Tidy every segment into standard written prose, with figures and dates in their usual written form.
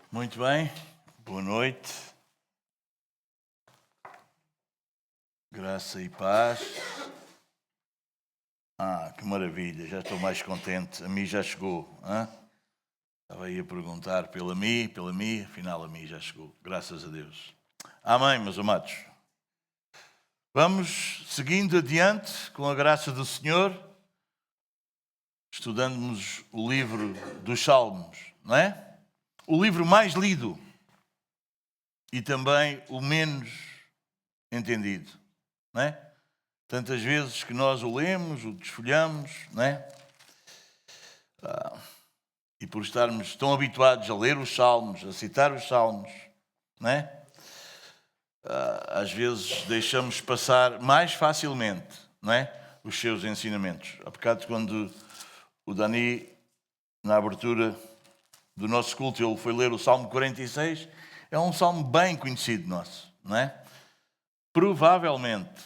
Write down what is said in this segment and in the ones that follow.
Muito bem, boa noite, graça e paz. Que maravilha, já estou mais contente, a mim já chegou. Estava aí a perguntar pela mim, afinal a mim já chegou, graças a Deus. Amém, meus amados. Vamos seguindo adiante com a graça do Senhor, estudando-nos o livro dos Salmos, não é? O livro mais lido e também o menos entendido, não é? Tantas vezes que nós o lemos, o desfolhamos, não é? E por estarmos tão habituados a ler os Salmos, a citar os Salmos, não é? Às vezes deixamos passar mais facilmente, não é? Os seus ensinamentos. Há bocado, quando o Dani, na abertura do nosso culto, ele foi ler o Salmo 46, é um salmo bem conhecido nosso, não é? Provavelmente,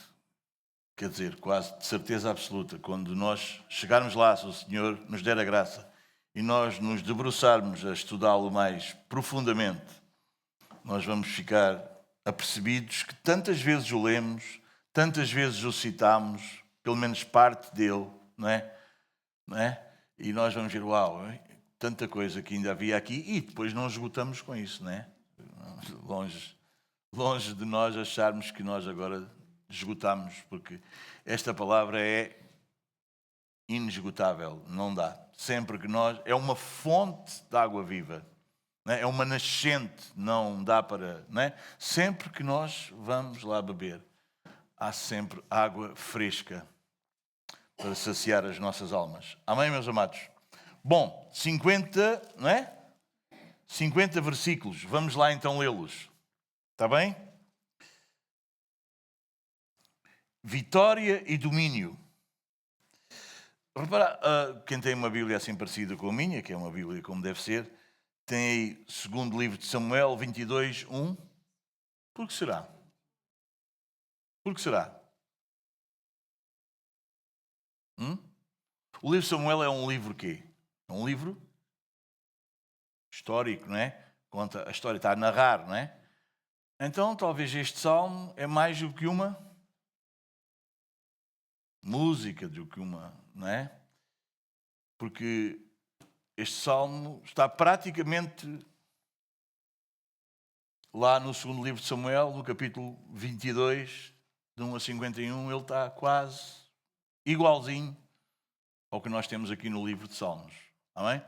quer dizer, quase de certeza absoluta, quando nós chegarmos lá, se o Senhor nos der a graça, e nós nos debruçarmos a estudá-lo mais profundamente, nós vamos ficar apercebidos que tantas vezes o lemos, tantas vezes o citamos, pelo menos parte dele, não é? E nós vamos ver, uau, tanta coisa que ainda havia aqui, e depois não esgotamos com isso, não é? Longe de nós acharmos que nós agora esgotamos, porque esta palavra é inesgotável, não dá. Sempre que nós... É uma fonte de água viva, não é? É uma nascente, não dá para... Não é? Sempre que nós vamos lá beber, há sempre água fresca para saciar as nossas almas. Amém, meus amados? Bom, 50, não é? 50 versículos. Vamos lá então lê-los. Está bem? Vitória e domínio. Repara, quem tem uma Bíblia assim parecida com a minha, que é uma Bíblia como deve ser, tem aí, segundo livro de Samuel 22, 1. Por que será? Por que será? O livro de Samuel é um livro quê? É um livro histórico, não é? Conta a história, está a narrar, não é? Então, talvez este salmo é mais do que uma música, do que uma, não é? Porque este salmo está praticamente lá no segundo livro de Samuel, no capítulo 22, de 1 a 51, ele está quase igualzinho ao que nós temos aqui no livro de Salmos. Amém?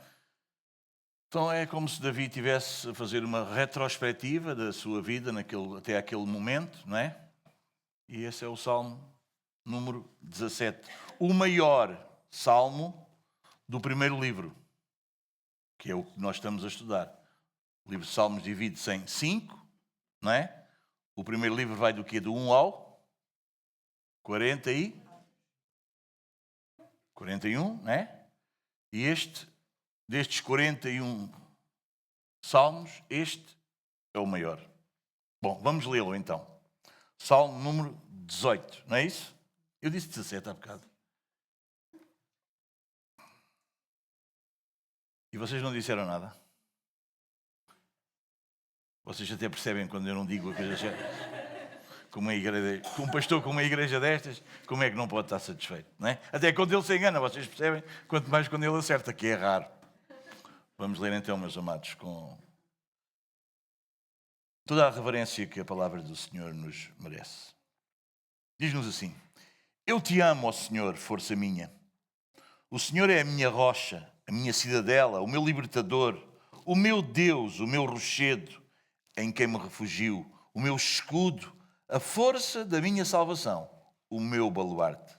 Então é como se Davi estivesse a fazer uma retrospectiva da sua vida até aquele momento, não é? E esse é o Salmo número 17. O maior salmo do primeiro livro, que é o que nós estamos a estudar. O livro de Salmos divide-se em 5, não é? O primeiro livro vai do quê? Do 1 ao 41, não é? E destes 41 salmos, este é o maior. Bom, vamos lê-lo então. Salmo número 18, não é isso? Eu disse 17 há bocado. E vocês não disseram nada? Vocês até percebem quando eu não digo a coisa certa. Com um pastor com uma igreja destas, como é que não pode estar satisfeito? Não é? Até quando ele se engana, vocês percebem? Quanto mais quando ele acerta, que é raro. Vamos ler então, meus amados, com toda a reverência que a palavra do Senhor nos merece. Diz-nos assim: Eu te amo, ó Senhor, força minha. O Senhor é a minha rocha, a minha cidadela, o meu libertador, o meu Deus, o meu rochedo, em quem me refugio, o meu escudo, a força da minha salvação, o meu baluarte.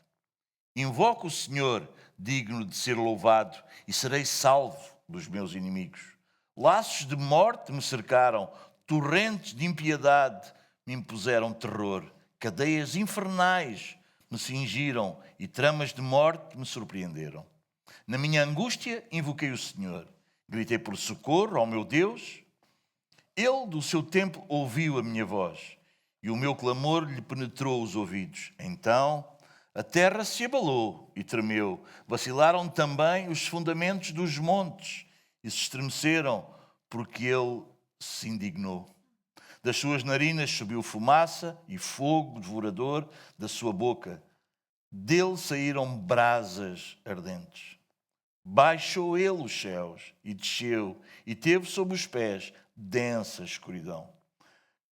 Invoco o Senhor, digno de ser louvado, e serei salvo dos meus inimigos. Laços de morte me cercaram, torrentes de impiedade me impuseram terror, cadeias infernais me cingiram e tramas de morte me surpreenderam. Na minha angústia invoquei o Senhor, gritei por socorro ao meu Deus. Ele do seu templo ouviu a minha voz e o meu clamor lhe penetrou os ouvidos. Então a terra se abalou e tremeu, vacilaram também os fundamentos dos montes e se estremeceram, porque ele se indignou. Das suas narinas subiu fumaça e fogo devorador da sua boca. Dele saíram brasas ardentes. Baixou ele os céus e desceu, e teve sob os pés densa escuridão.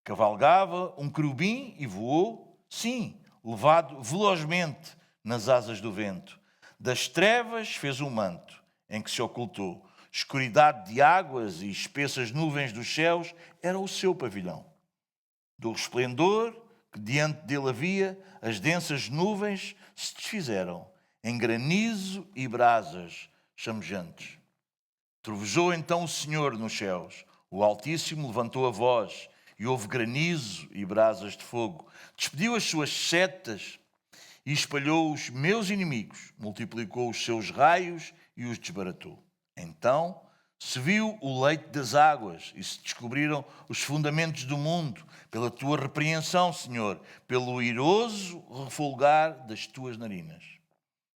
Cavalgava um querubim e voou, sim, levado velozmente nas asas do vento. Das trevas fez um manto em que se ocultou. Escuridade de águas e espessas nuvens dos céus era o seu pavilhão. Do resplendor que diante dele havia, as densas nuvens se desfizeram em granizo e brasas chamejantes. Trovejou então o Senhor nos céus. O Altíssimo levantou a voz e houve granizo e brasas de fogo. Despediu as suas setas e espalhou os meus inimigos. Multiplicou os seus raios e os desbaratou. Então se viu o leito das águas e se descobriram os fundamentos do mundo, pela tua repreensão, Senhor, pelo iroso refolgar das tuas narinas.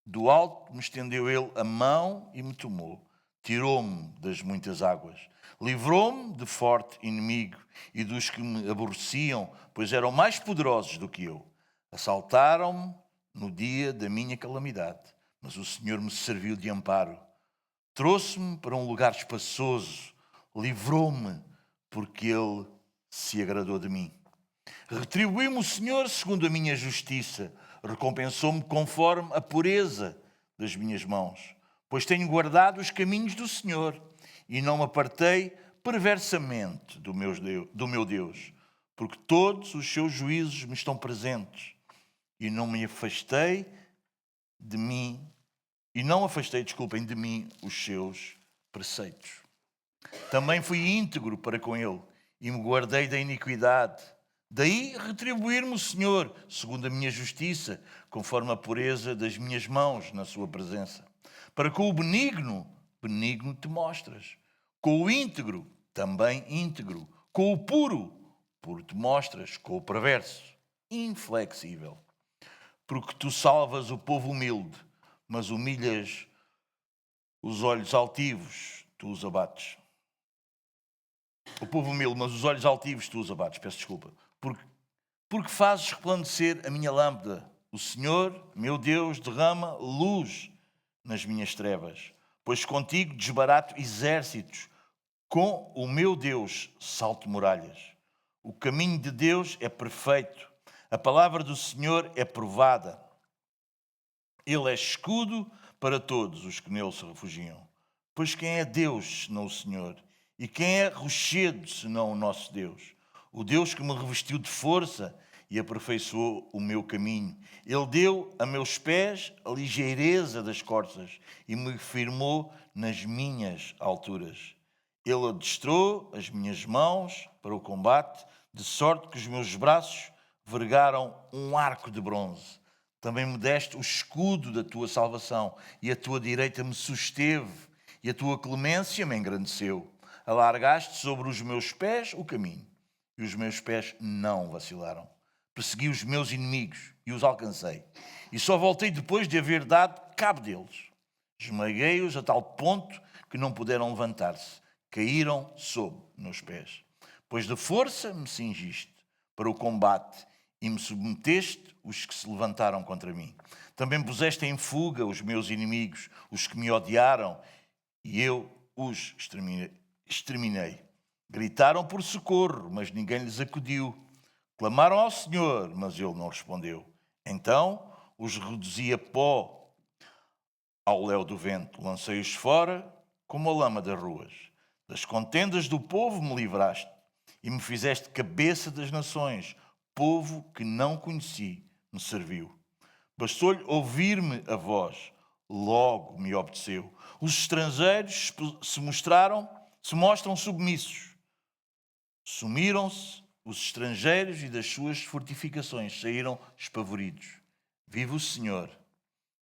Do alto me estendeu ele a mão e me tomou, tirou-me das muitas águas, livrou-me de forte inimigo e dos que me aborreciam, pois eram mais poderosos do que eu. Assaltaram-me no dia da minha calamidade, mas o Senhor me serviu de amparo. Trouxe-me para um lugar espaçoso, livrou-me, porque Ele se agradou de mim. Retribuiu-me o Senhor segundo a minha justiça, recompensou-me conforme a pureza das minhas mãos, pois tenho guardado os caminhos do Senhor e não me apartei perversamente do meu Deus, porque todos os seus juízos me estão presentes e não afastei de mim os seus preceitos. Também fui íntegro para com ele e me guardei da iniquidade. Daí retribuir-me o Senhor, segundo a minha justiça, conforme a pureza das minhas mãos na sua presença. Para com o benigno, benigno te mostras. Com o íntegro, também íntegro. Com o puro, puro te mostras. Com o perverso, inflexível. Porque tu salvas o povo humilde, mas humilhas os olhos altivos, tu os abates. O povo humilde, mas os olhos altivos, tu os abates. Peço desculpa. Porque fazes resplandecer a minha lâmpada. O Senhor, meu Deus, derrama luz nas minhas trevas. Pois contigo desbarato exércitos. Com o meu Deus salto muralhas. O caminho de Deus é perfeito. A palavra do Senhor é provada. Ele é escudo para todos os que nele se refugiam. Pois quem é Deus senão o Senhor? E quem é rochedo senão o nosso Deus? O Deus que me revestiu de força e aperfeiçoou o meu caminho. Ele deu a meus pés a ligeireza das corças e me firmou nas minhas alturas. Ele adestrou as minhas mãos para o combate, de sorte que os meus braços vergaram um arco de bronze. Também me deste o escudo da tua salvação, e a tua direita me susteve, e a tua clemência me engrandeceu. Alargaste sobre os meus pés o caminho, e os meus pés não vacilaram. Persegui os meus inimigos e os alcancei, e só voltei depois de haver dado cabo deles. Esmaguei-os a tal ponto que não puderam levantar-se, caíram sob meus pés. Pois de força me cingiste para o combate, e me submeteste os que se levantaram contra mim. Também puseste em fuga os meus inimigos, os que me odiaram, e eu os exterminei. Gritaram por socorro, mas ninguém lhes acudiu. Clamaram ao Senhor, mas ele não respondeu. Então os reduzi a pó ao léu do vento, lancei-os fora como a lama das ruas. Das contendas do povo me livraste, e me fizeste cabeça das nações. Povo que não conheci me serviu. Bastou-lhe ouvir-me a voz, logo me obedeceu. Os estrangeiros se mostram submissos. Sumiram-se os estrangeiros e das suas fortificações saíram espavoridos. Viva o Senhor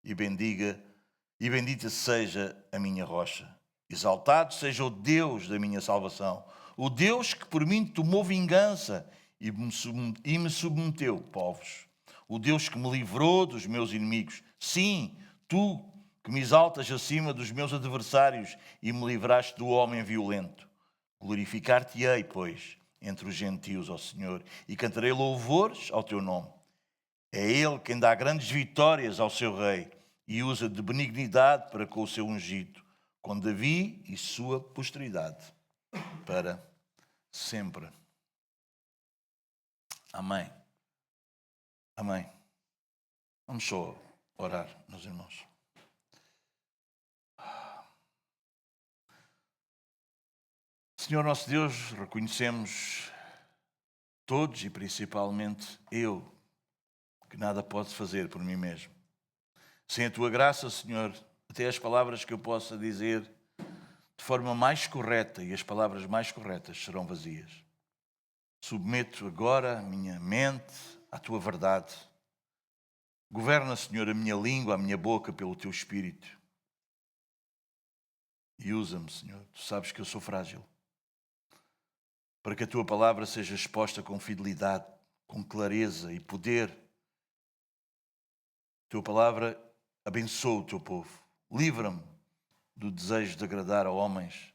e bendita seja a minha rocha. Exaltado seja o Deus da minha salvação, o Deus que por mim tomou vingança e me submeteu, povos. O Deus que me livrou dos meus inimigos. Sim, tu que me exaltas acima dos meus adversários e me livraste do homem violento. Glorificar-te-ei, pois, entre os gentios, ó Senhor, e cantarei louvores ao teu nome. É Ele quem dá grandes vitórias ao seu rei e usa de benignidade para com o seu ungido, com Davi e sua posteridade, para sempre. Amém. Amém. Vamos só orar, meus irmãos. Senhor nosso Deus, reconhecemos todos e principalmente eu, que nada posso fazer por mim mesmo. Sem a tua graça, Senhor, até as palavras que eu possa dizer de forma mais correta e as palavras mais corretas serão vazias. Submeto agora a minha mente à tua verdade. Governa, Senhor, a minha língua, a minha boca pelo teu Espírito. E usa-me, Senhor. Tu sabes que eu sou frágil. Para que a tua palavra seja exposta com fidelidade, com clareza e poder. A tua palavra abençoa o teu povo. Livra-me do desejo de agradar a homens.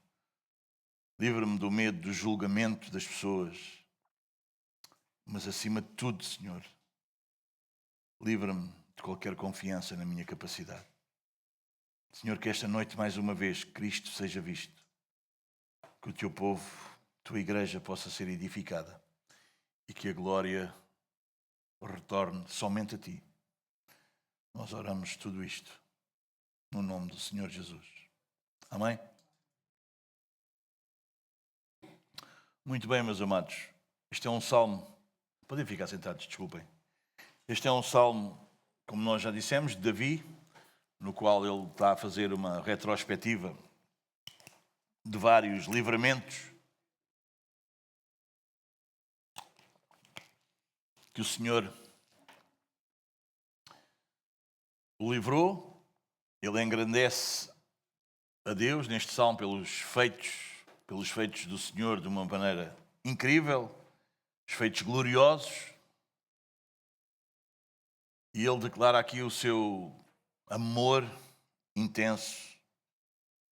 Livra-me do medo do julgamento das pessoas. Mas acima de tudo, Senhor, livra-me de qualquer confiança na minha capacidade. Senhor, que esta noite, mais uma vez, Cristo seja visto. Que o teu povo, a tua igreja, possa ser edificada. E que a glória retorne somente a ti. Nós oramos tudo isto no nome do Senhor Jesus. Amém? Muito bem, meus amados. Este é um salmo. Podem ficar sentados, desculpem. Este é um salmo, como nós já dissemos, de Davi, no qual ele está a fazer uma retrospectiva de vários livramentos que o Senhor o livrou. Ele engrandece a Deus neste salmo pelos feitos do Senhor de uma maneira incrível, os feitos gloriosos. E ele declara aqui o seu amor intenso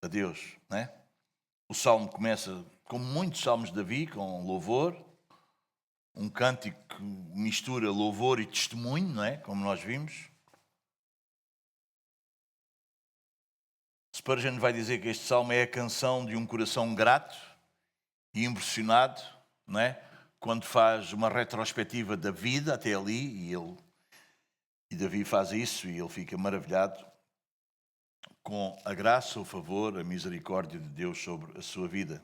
a Deus, né? O salmo começa, como muitos salmos de Davi, com louvor, um cântico que mistura louvor e testemunho, não é? Como nós vimos. Spurgeon vai dizer que este salmo é a canção de um coração grato e impressionado, não é? Quando faz uma retrospectiva da vida até ali, e Davi faz isso e ele fica maravilhado com a graça, o favor, a misericórdia de Deus sobre a sua vida.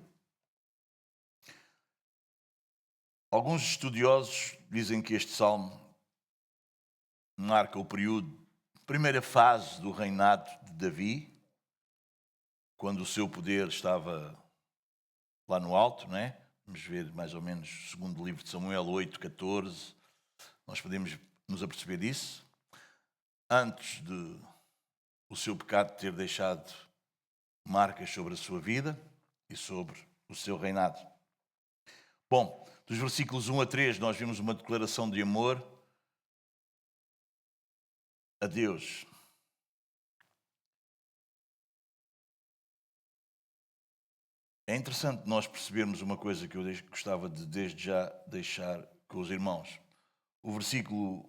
Alguns estudiosos dizem que este salmo marca o período, a primeira fase do reinado de Davi, quando o seu poder estava lá no alto, não é? Vamos ver mais ou menos, segundo o livro de Samuel 8, 14, nós podemos nos aperceber disso. Antes de o seu pecado ter deixado marcas sobre a sua vida e sobre o seu reinado. Bom, dos versículos 1 a 3 nós vimos uma declaração de amor a Deus. É interessante nós percebermos uma coisa que eu gostava de desde já deixar com os irmãos. O versículo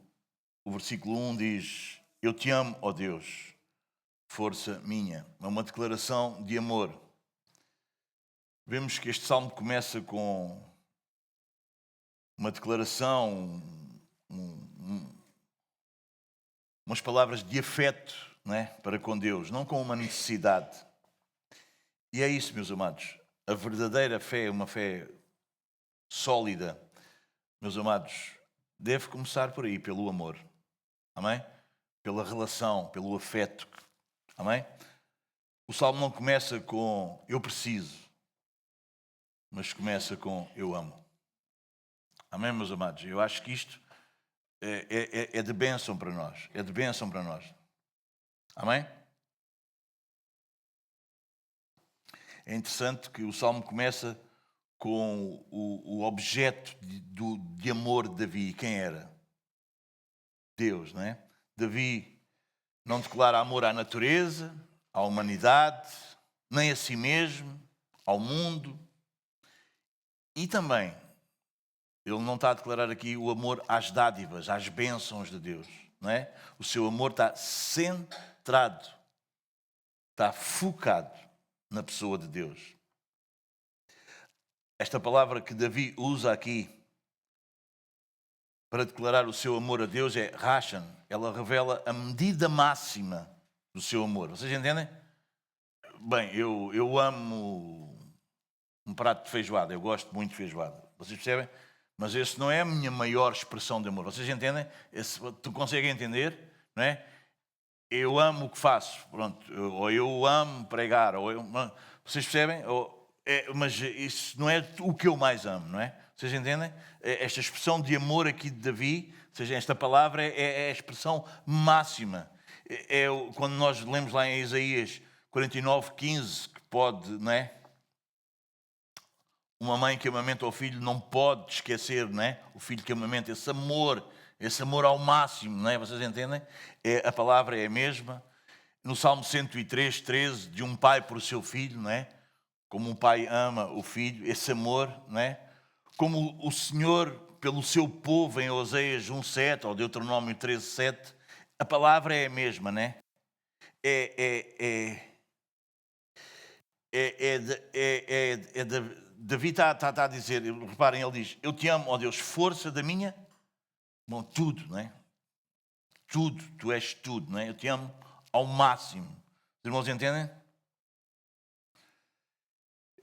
1 diz: Eu te amo, ó Deus, força minha. É uma declaração de amor. Vemos que este salmo começa com uma declaração, umas palavras de afeto, não é? Para com Deus, não com uma necessidade. E é isso, meus amados. A verdadeira fé, uma fé sólida, meus amados, deve começar por aí, pelo amor. Amém? Pela relação, pelo afeto. Amém? O salmo não começa com eu preciso, mas começa com eu amo. Amém, meus amados? Eu acho que isto é de bênção para nós. É de bênção para nós. Amém? É interessante que o salmo começa com o objeto de amor de Davi. Quem era? Deus, não é? Davi não declara amor à natureza, à humanidade, nem a si mesmo, ao mundo. E também, ele não está a declarar aqui o amor às dádivas, às bênçãos de Deus, não é? O seu amor está centrado, está focado na pessoa de Deus. Esta palavra que Davi usa aqui para declarar o seu amor a Deus é Rashan. Ela revela a medida máxima do seu amor. Vocês entendem? Bem, eu amo um prato de feijoada. Eu gosto muito de feijoada. Vocês percebem? Mas esse não é a minha maior expressão de amor. Vocês entendem? Tu conseguem entender? Não é? Eu amo o que faço. Pronto. Ou eu amo pregar. Vocês percebem? Mas isso não é o que eu mais amo, não é? Vocês entendem? Esta expressão de amor aqui de Davi, ou seja, esta palavra é a expressão máxima. Quando nós lemos lá em Isaías 49:15, que pode, não é? Uma mãe que amamenta o filho não pode esquecer, não é? O filho que amamenta, esse amor ao máximo, não é? Vocês entendem? A palavra é a mesma. No Salmo 103:13, de um pai por seu filho, não é? Como um pai ama o filho, esse amor, não é? Como o Senhor pelo seu povo em Oséias 1:7 ou Deuteronômio 13:7, a palavra é a mesma, não é? Davi está a dizer, reparem, ele diz: eu te amo, ó Deus, força da minha, bom, tudo, não é? Tudo, tu és tudo, não é? Eu te amo ao máximo. Os irmãos entendem?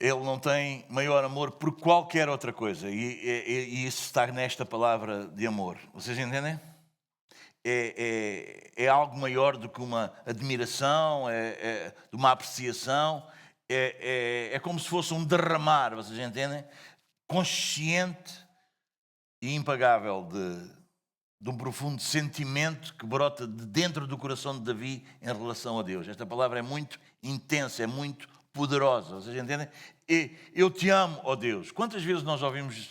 Ele não tem maior amor por qualquer outra coisa. E isso está nesta palavra de amor. Vocês entendem? É algo maior do que uma admiração, de uma apreciação. É como se fosse um derramar, vocês entendem? Consciente e impagável de um profundo sentimento que brota de dentro do coração de Davi em relação a Deus. Esta palavra é muito intensa, é muito poderosa. Vocês entendem? Eu te amo, ó Deus. Quantas vezes nós ouvimos,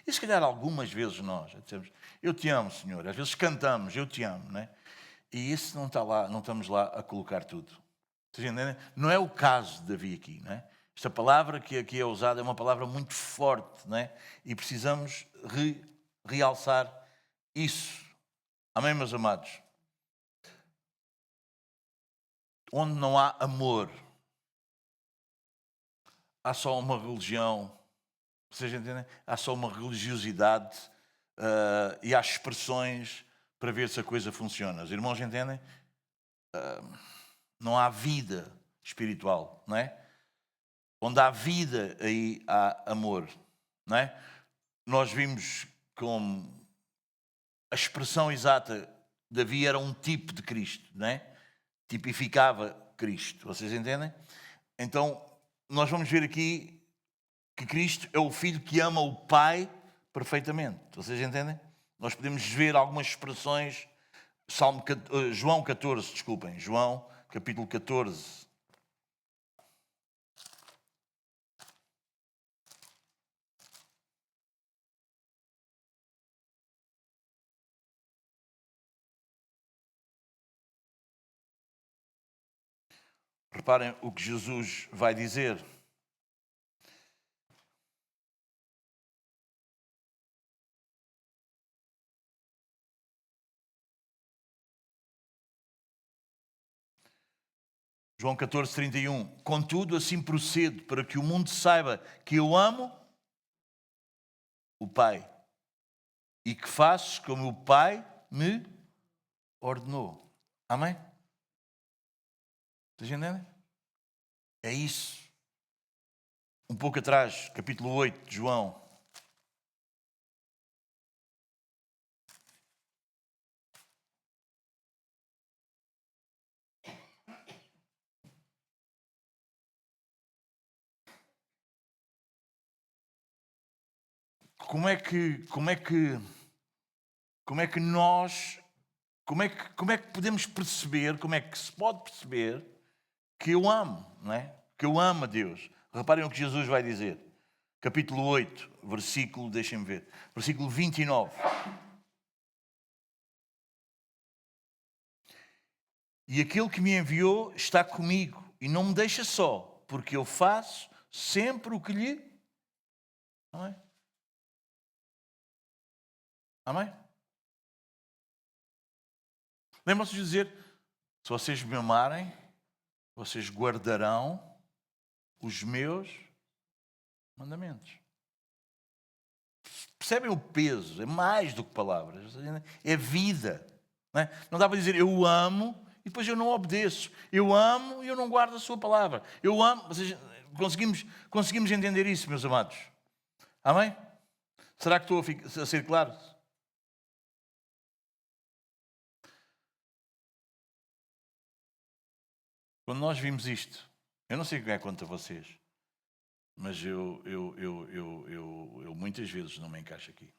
e se calhar algumas vezes nós dizemos, eu te amo, Senhor. Às vezes cantamos, eu te amo, não é? E isso não está lá, não estamos lá a colocar tudo. Vocês entendem? Não é o caso de Davi aqui, não é? Esta palavra que aqui é usada é uma palavra muito forte, não é? E precisamos realçar isso. Amém, meus amados? Onde não há amor, há só uma religião, vocês entendem? Há só uma religiosidade e há expressões para ver se a coisa funciona. Os irmãos entendem? Não há vida espiritual, não é? Onde há vida, aí há amor, não é? Nós vimos como a expressão exata, Davi era um tipo de Cristo, não é? Tipificava Cristo, vocês entendem? Então, nós vamos ver aqui que Cristo é o Filho que ama o Pai perfeitamente, vocês entendem? Nós podemos ver algumas expressões, João 14, desculpem, João capítulo 14. Reparem o que Jesus vai dizer. João 14:31. Contudo, assim procedo, para que o mundo saiba que eu amo o Pai e que faço como o Pai me ordenou. Amém? Vocês entendem? É isso. Um pouco atrás, capítulo 8 de João. Como é que podemos perceber, como é que se pode perceber que eu amo, não é? Que eu amo a Deus. Reparem o que Jesus vai dizer. Capítulo 8, versículo, deixem-me ver, versículo 29. E aquele que me enviou está comigo e não me deixa só, porque eu faço sempre o que lhe Amém? Amém? Lembram-se de dizer, se vocês me amarem, vocês guardarão os meus mandamentos. Percebem o peso? É mais do que palavras. É vida. Não dá para dizer eu amo e depois eu não obedeço. Eu amo e eu não guardo a sua palavra. Eu amo. Vocês conseguimos entender isso, meus amados? Amém? Será que estou a ser claro? Quando nós vimos isto, eu não sei o que é contra vocês, mas eu muitas vezes não me encaixo aqui.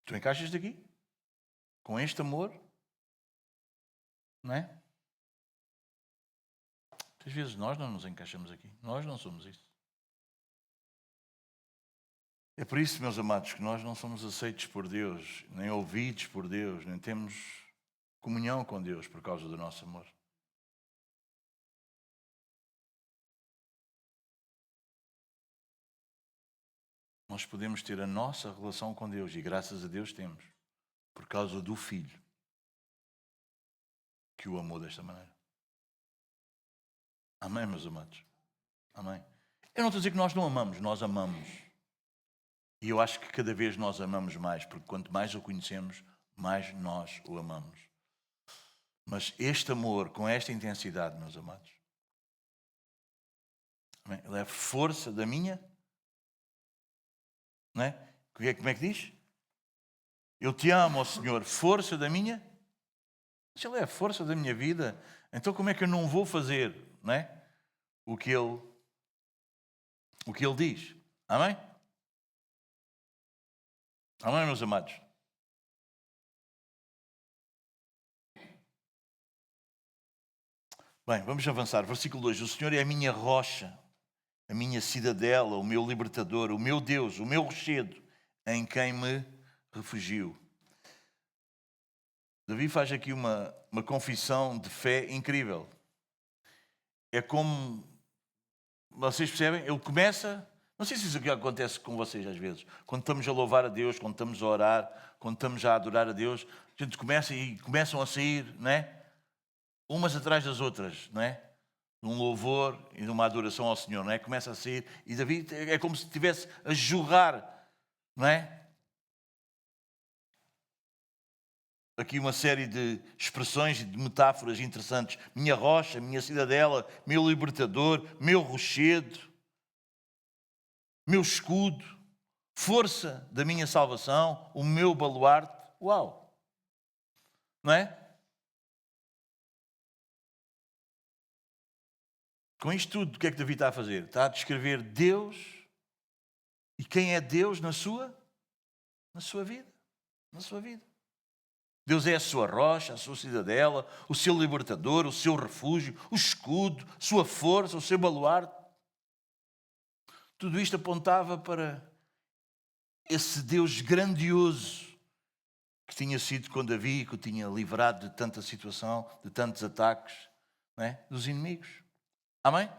Tu encaixas aqui? Com este amor? Não é? Às vezes nós não nos encaixamos aqui. Nós não somos isso. É por isso, meus amados, que nós não somos aceitos por Deus, nem ouvidos por Deus, nem temos comunhão com Deus por causa do nosso amor. Nós podemos ter a nossa relação com Deus, e graças a Deus temos, por causa do Filho, que o amou desta maneira. Amém, meus amados? Amém? Eu não estou a dizer que nós não amamos, nós amamos. E eu acho que cada vez nós amamos mais, porque quanto mais o conhecemos, mais nós o amamos. Mas este amor, com esta intensidade, meus amados, amém? Ele é a força da minha... Não é? Como é que diz? Eu te amo, ó Senhor, força da minha... Se Ele é a força da minha vida, então como é que eu não vou fazer, não é? o que Ele diz? Amém? Amém, meus amados? Bem, vamos avançar. Versículo 2. O Senhor é a minha rocha, a minha cidadela, o meu libertador, o meu Deus, o meu rochedo, em quem me refugio. Davi faz aqui uma confissão de fé incrível. É como, vocês percebem, ele começa, não sei se isso aqui acontece com vocês às vezes, quando estamos a louvar a Deus, quando estamos a orar, quando estamos a adorar a Deus, a gente começa e começam a sair, não é? Umas atrás das outras, não é? De um louvor e de uma adoração ao Senhor, não é? Começa a sair, e Davi é como se estivesse a jorrar, não é? Aqui uma série de expressões e de metáforas interessantes. Minha rocha, minha cidadela, meu libertador, meu rochedo, meu escudo, força da minha salvação, o meu baluarte. Uau! Não é? Com isto tudo, o que é que Davi está a fazer? Está a descrever Deus e quem é Deus na sua vida. Na sua vida. Deus é a sua rocha, a sua cidadela, o seu libertador, o seu refúgio, o escudo, a sua força, o seu baluarte. Tudo isto apontava para esse Deus grandioso que tinha sido com Davi, que o tinha livrado de tanta situação, de tantos ataques, não é? Dos inimigos. Amém?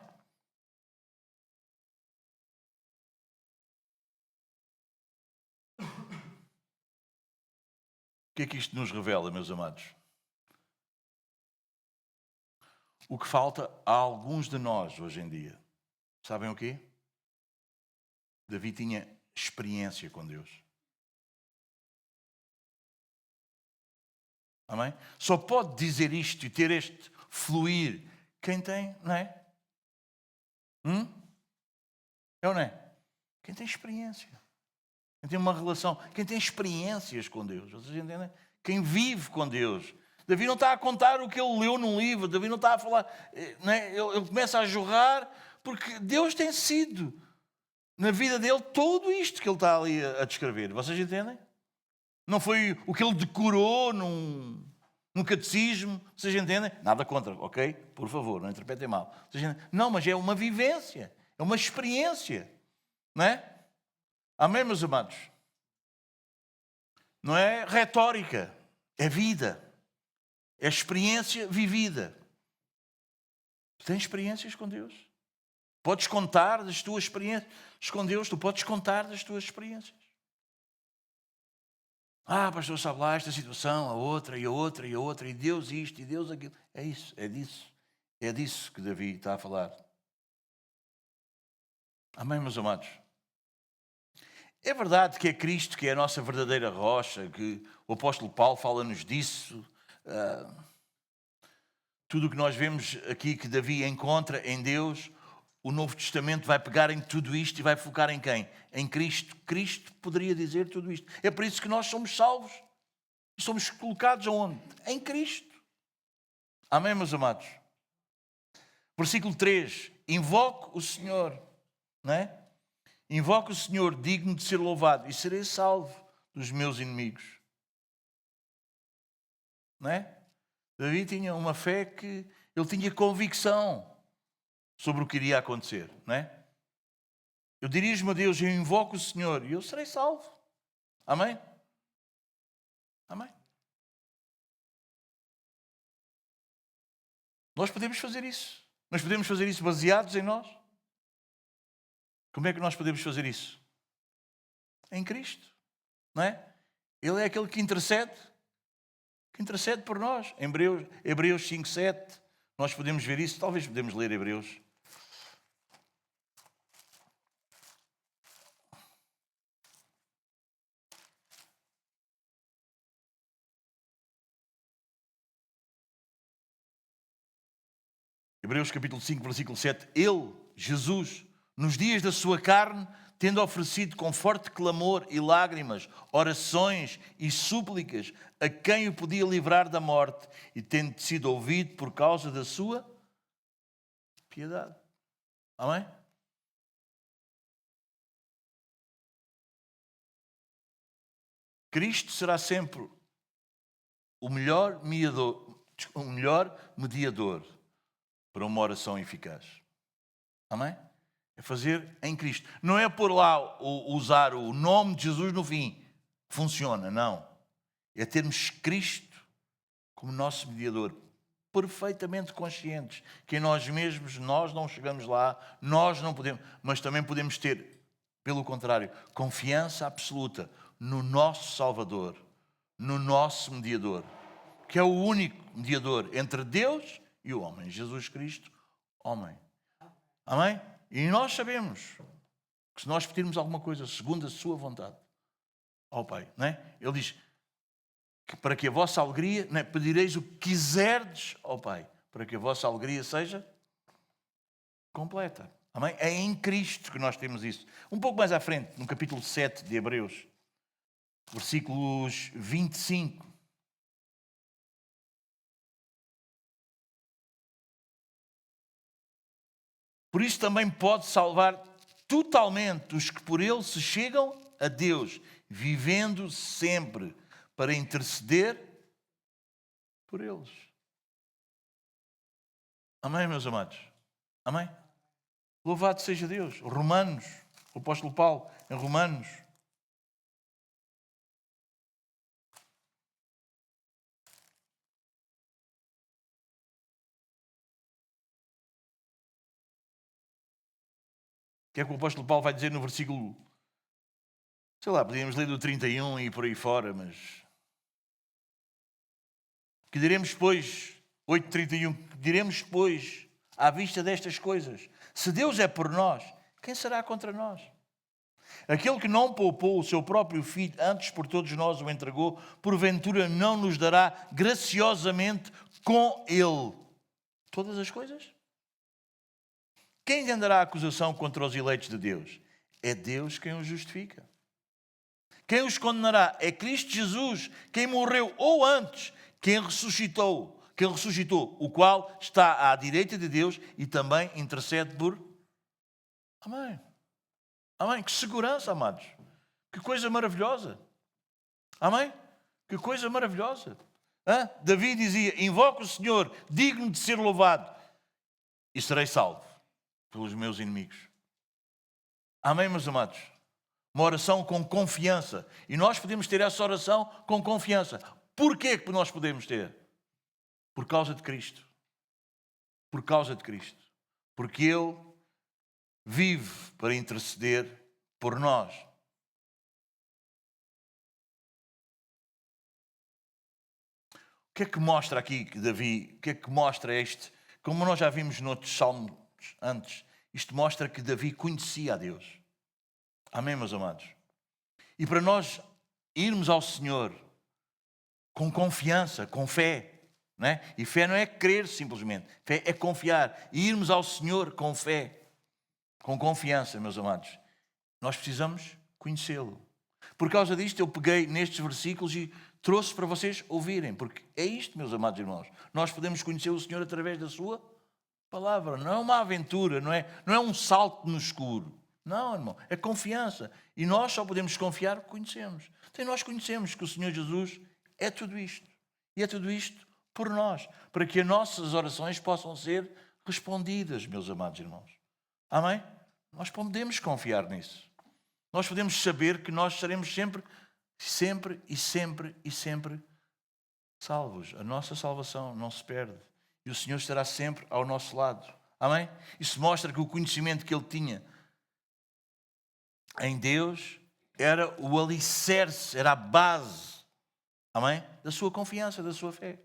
O que é que isto nos revela, meus amados? O que falta a alguns de nós hoje em dia. Sabem o quê? Davi tinha experiência com Deus. Amém? Só pode dizer isto e ter este fluir quem tem, não é? É ou não é? Quem tem experiência. Quem tem uma relação. Quem tem experiências com Deus. Vocês entendem? Quem vive com Deus. Davi não está a contar o que ele leu num livro. Davi não está a falar... Não é? Ele começa a jorrar porque Deus tem sido na vida dele tudo isto que ele está ali a descrever. Vocês entendem? Não foi o que ele decorou num catecismo. Vocês entendem? Nada contra, ok? Por favor, não interpretem mal. Não, mas é uma vivência. É uma experiência. Não é? Amém, meus amados? Não é retórica. É vida. É experiência vivida. Tem experiências com Deus? Podes contar das tuas experiências. Com Deus, tu podes contar das tuas experiências. Pastor, sabe lá esta situação, a outra, e a outra, e a outra, e Deus isto, e Deus aquilo. É isso, é disso. É disso que Davi está a falar. Amém, meus amados? É verdade que é Cristo que é a nossa verdadeira rocha, que o apóstolo Paulo fala-nos disso. Tudo o que nós vemos aqui que Davi encontra em Deus, o Novo Testamento vai pegar em tudo isto e vai focar em quem? Em Cristo. Cristo poderia dizer tudo isto. É por isso que nós somos salvos. E somos colocados aonde? Em Cristo. Amém, meus amados? Versículo 3. Invoco o Senhor, não é? Invoco o Senhor digno de ser louvado e serei salvo dos meus inimigos. Não é? Davi tinha uma fé que ele tinha convicção sobre o que iria acontecer, não é? Eu dirijo-me a Deus, eu invoco o Senhor e eu serei salvo. Amém? Amém? Nós podemos fazer isso. Nós podemos fazer isso baseados em nós. Como é que nós podemos fazer isso? Em Cristo, não é? Ele é aquele que intercede por nós. Em Hebreus 5:7, nós podemos ver isso. Talvez podemos ler Hebreus. Hebreus capítulo 5, versículo 7. Ele, Jesus, nos dias da sua carne, tendo oferecido com forte clamor e lágrimas, orações e súplicas a quem o podia livrar da morte, e tendo sido ouvido por causa da sua piedade. Amém? Cristo será sempre o melhor mediador para uma oração eficaz. Amém? É fazer em Cristo. Não é pôr lá, usar o nome de Jesus no fim. Funciona, não. É termos Cristo como nosso mediador, perfeitamente conscientes que em nós mesmos nós não chegamos lá, nós não podemos, mas também podemos ter, pelo contrário, confiança absoluta no nosso Salvador, no nosso mediador, que é o único mediador entre Deus e o homem, Jesus Cristo, homem. Amém? E nós sabemos que se nós pedirmos alguma coisa segundo a sua vontade ao Pai, não é? Ele diz que para que a vossa alegria, não é? Pedireis o que quiserdes ao Pai, para que a vossa alegria seja completa. Amém? É em Cristo que nós temos isso. Um pouco mais à frente, no capítulo 7 de Hebreus, versículos 25. Por isso também pode salvar totalmente os que por ele se chegam a Deus, vivendo sempre para interceder por eles. Amém, meus amados? Amém? Louvado seja Deus. Romanos, o apóstolo Paulo, em Romanos. O que é que o apóstolo Paulo vai dizer no versículo, sei lá, podíamos ler do 31 e por aí fora, mas... Que diremos, pois, 8:31, que diremos, pois, à vista destas coisas, se Deus é por nós, quem será contra nós? Aquele que não poupou o seu próprio filho, antes por todos nós o entregou, porventura não nos dará graciosamente com ele todas as coisas? Quem andará a acusação contra os eleitos de Deus? É Deus quem os justifica. Quem os condenará? É Cristo Jesus, quem morreu ou antes, quem ressuscitou, o qual está à direita de Deus e também intercede por... Amém. Amém. Que segurança, amados. Que coisa maravilhosa. Amém. Que coisa maravilhosa. Davi dizia, invoco o Senhor, digno de ser louvado, e serei salvo pelos meus inimigos. Amém, meus amados? Uma oração com confiança. E nós podemos ter essa oração com confiança. Porquê que nós podemos ter? Por causa de Cristo. Por causa de Cristo. Porque Ele vive para interceder por nós. O que é que mostra aqui Davi? O que é que mostra este? Como nós já vimos noutros salmos antes, isto mostra que Davi conhecia a Deus. Amém, meus amados? E para nós irmos ao Senhor com confiança, com fé, não é? E fé não é crer simplesmente, fé é confiar. E irmos ao Senhor com fé, com confiança, meus amados, nós precisamos conhecê-lo. Por causa disto, eu peguei nestes versículos e trouxe para vocês ouvirem, porque é isto, meus amados irmãos. Nós podemos conhecer o Senhor através da sua palavra. Não é uma aventura, não é um salto no escuro. Não, irmão, é confiança. E nós só podemos confiar porque conhecemos. Então nós conhecemos que o Senhor Jesus é tudo isto. E é tudo isto por nós, para que as nossas orações possam ser respondidas, meus amados irmãos. Amém? Nós podemos confiar nisso. Nós podemos saber que nós seremos sempre salvos. A nossa salvação não se perde. E o Senhor estará sempre ao nosso lado. Amém? Isso mostra que o conhecimento que ele tinha em Deus era o alicerce, era a base, amém? Da sua confiança, da sua fé.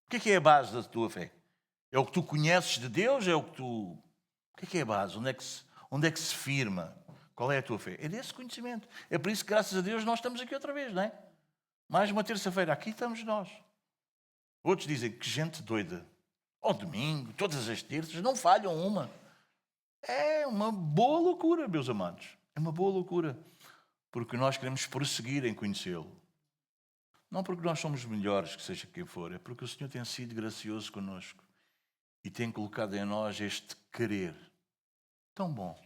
O que é a base da tua fé? É o que tu conheces de Deus? É o que tu... O que é a base? Onde é que se firma? Qual é a tua fé? É desse conhecimento. É por isso que, graças a Deus, nós estamos aqui outra vez, não é? Mais uma terça-feira, aqui estamos nós. Outros dizem que gente doida. Ao domingo, todas as terças, não falham uma. É uma boa loucura, meus amados. É uma boa loucura. Porque nós queremos prosseguir em conhecê-lo. Não porque nós somos melhores, que seja quem for. É porque o Senhor tem sido gracioso connosco. E tem colocado em nós este querer. Tão bom.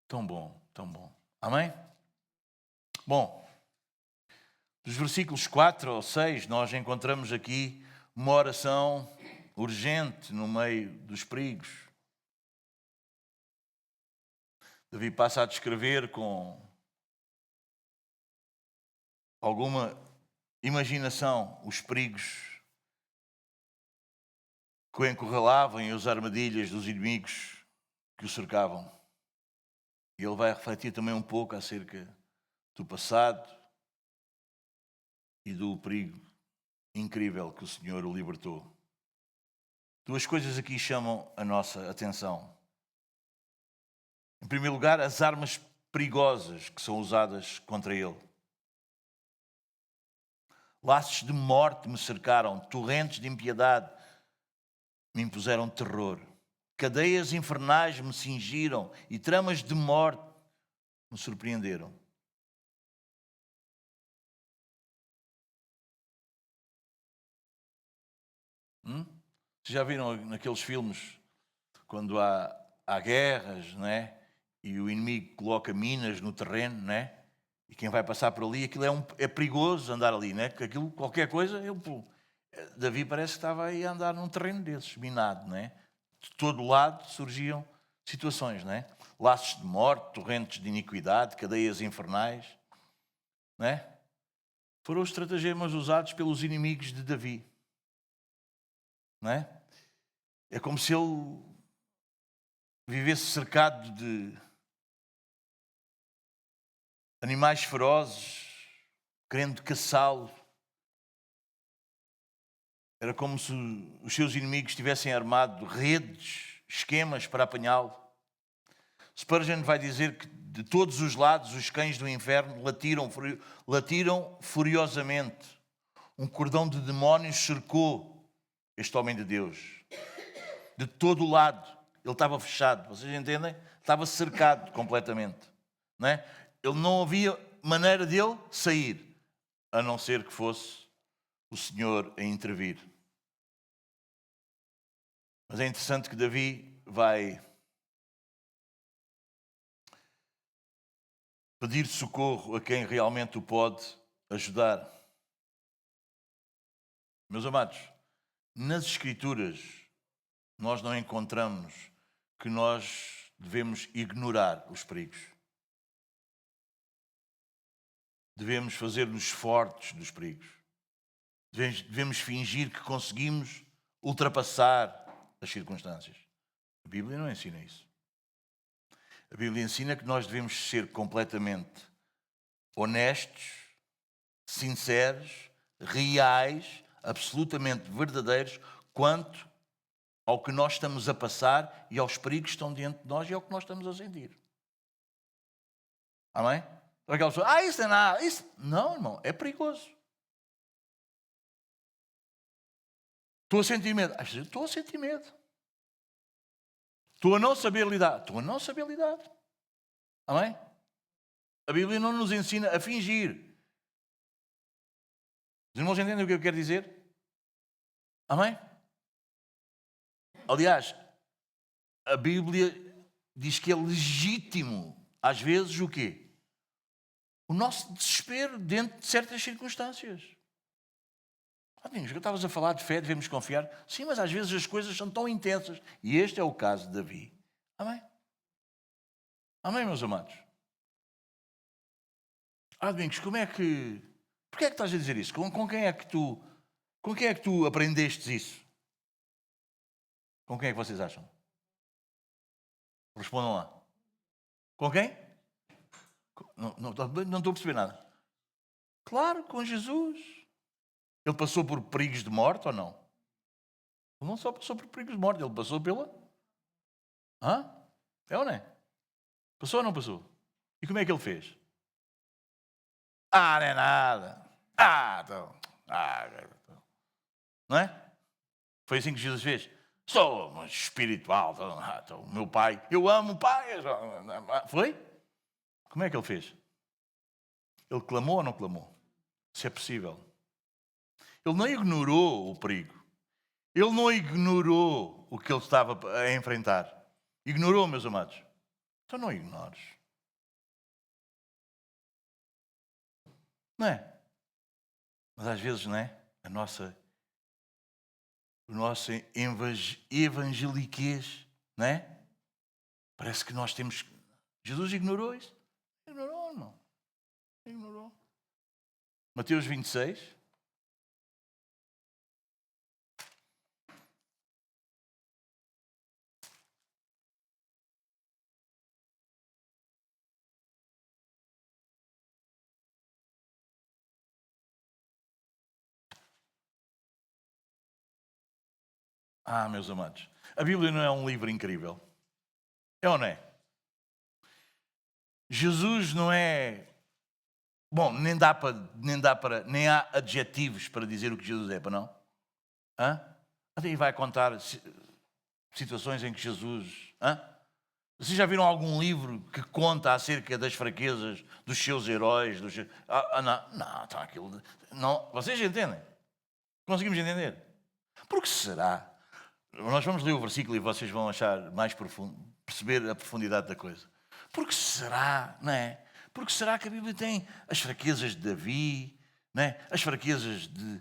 Tão bom, tão bom. Amém? Bom, dos versículos 4 ao 6, nós encontramos aqui uma oração urgente no meio dos perigos. Davi passa a descrever com alguma imaginação os perigos que o encurralavam e as armadilhas dos inimigos que o cercavam. E ele vai refletir também um pouco acerca do passado e do perigo incrível que o Senhor o libertou. Duas coisas aqui chamam a nossa atenção. Em primeiro lugar, as armas perigosas que são usadas contra ele. Laços de morte me cercaram, torrentes de impiedade me impuseram terror. Cadeias infernais me cingiram e tramas de morte me surpreenderam. Vocês já viram naqueles filmes quando há guerras, não é? E o inimigo coloca minas no terreno, não é? E quem vai passar por ali, aquilo é perigoso andar ali, não é? Porque aquilo, qualquer coisa, Davi parece que estava aí a andar num terreno desses, minado, não é? De todo lado surgiam situações, não é? Laços de morte, torrentes de iniquidade, cadeias infernais, não é? Foram os estratagemas usados pelos inimigos de Davi, não é? É como se ele vivesse cercado de animais ferozes, querendo caçá-lo. Era como se os seus inimigos tivessem armado redes, esquemas para apanhá-lo. Spurgeon vai dizer que de todos os lados os cães do inferno latiram furiosamente. Um cordão de demónios cercou este homem de Deus. De todo o lado. Ele estava fechado, vocês entendem? Estava cercado completamente. Não é? Ele não havia maneira dele sair, a não ser que fosse o Senhor a intervir. Mas é interessante que Davi vai pedir socorro a quem realmente o pode ajudar. Meus amados, nas Escrituras nós não encontramos que nós devemos ignorar os perigos. Devemos fazer-nos fortes dos perigos. Devemos fingir que conseguimos ultrapassar as circunstâncias. A Bíblia não ensina isso. A Bíblia ensina que nós devemos ser completamente honestos, sinceros, reais, absolutamente verdadeiros quanto ao que nós estamos a passar e aos perigos que estão diante de nós e ao que nós estamos a sentir. Amém? Aquela pessoa, isso é nada. Isso... Não, irmão, é perigoso. Estou a sentir medo. Estou a sentir medo. Estou a não saber lidar. Estou a não saber lidar. Amém? A Bíblia não nos ensina a fingir. Os irmãos entendem o que eu quero dizer? Amém? Aliás, a Bíblia diz que é legítimo, às vezes, o quê? O nosso desespero dentro de certas circunstâncias. Amigos, eu estavas a falar de fé, devemos confiar. Sim, mas às vezes as coisas são tão intensas. E este é o caso de Davi. Amém? Amém, meus amados? Domingos, como é que... Porquê é que estás a dizer isso? Com quem é que tu aprendeste isso? Com quem é que vocês acham? Respondam lá. Com quem? Não estou a perceber nada. Claro, com Jesus. Ele passou por perigos de morte ou não? Ele não só passou por perigos de morte, ele passou pela... É ou não é? Passou ou não passou? E como é que ele fez? Não é nada. Então. Não é? Foi assim que Jesus fez. Sou espiritual. Então, meu pai, eu amo o pai. Foi? Como é que ele fez? Ele clamou ou não clamou? Se é possível. Ele não ignorou o perigo. Ele não ignorou o que ele estava a enfrentar. Ignorou, meus amados. Então não ignores. Não é? Mas às vezes, não é? A nossa evangeliquez, não é? Parece que nós temos... Jesus ignorou isso? Ignorou, não? Ignorou. Mateus 26. Meus amados, a Bíblia não é um livro incrível? É ou não é? Jesus não é... Bom, nem há adjetivos para dizer o que Jesus é, para não? Até vai contar situações em que Jesus... Vocês já viram algum livro que conta acerca das fraquezas dos seus heróis? Não, então aquilo... Não, vocês entendem? Conseguimos entender? Por que será? Nós vamos ler o versículo e vocês vão achar mais profundo, perceber a profundidade da coisa. Por que será, não é? Por que será que a Bíblia tem as fraquezas de Davi, não é? As fraquezas de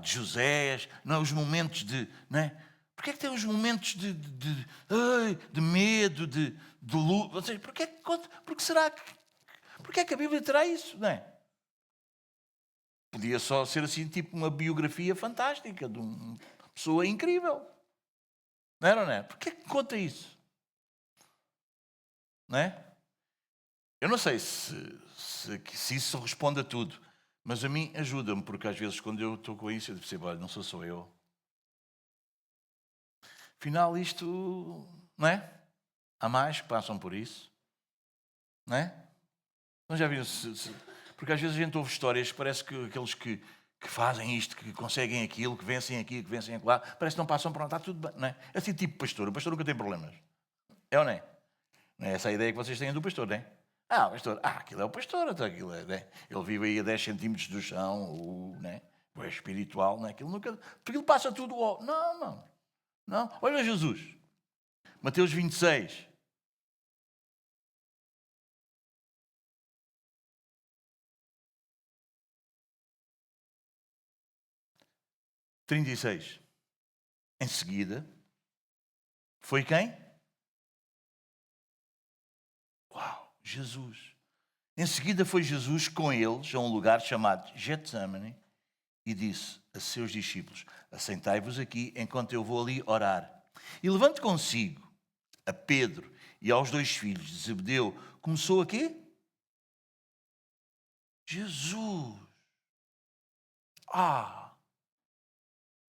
José, não é? Os momentos de... Não é? Porquê é que tem os momentos de medo, de luto? Porquê é que a Bíblia terá isso, não é? Podia só ser assim, tipo uma biografia fantástica de uma pessoa incrível. Não era, não é? Porquê é que conta isso? Não é? Eu não sei se isso responde a tudo, mas a mim ajuda-me, porque às vezes quando eu estou com isso, eu percebo, olha, não sou só eu. Afinal, isto, não é? Há mais que passam por isso, não é? Não já viram? Porque às vezes a gente ouve histórias que parece que aqueles que fazem isto, que conseguem aquilo, que vencem aqui, que vencem lá, parece que não passam por onde está tudo bem, não é? É assim tipo pastor, o pastor nunca tem problemas. É ou não é? Não é essa a ideia que vocês têm do pastor, não é? O pastor, aquilo é o pastor, então aquilo é, né? Ele vive aí a 10 centímetros do chão, né? É espiritual, não é? Aquilo nunca... Porque aquilo passa tudo... Não. Olha Jesus. Mateus 26. Em seguida, foi quem? Jesus. Em seguida foi Jesus com eles a um lugar chamado Getsemane e disse a seus discípulos: assentai-vos aqui enquanto eu vou ali orar. E levante consigo a Pedro e aos 2 filhos de Zebedeu, começou a quê? Jesus!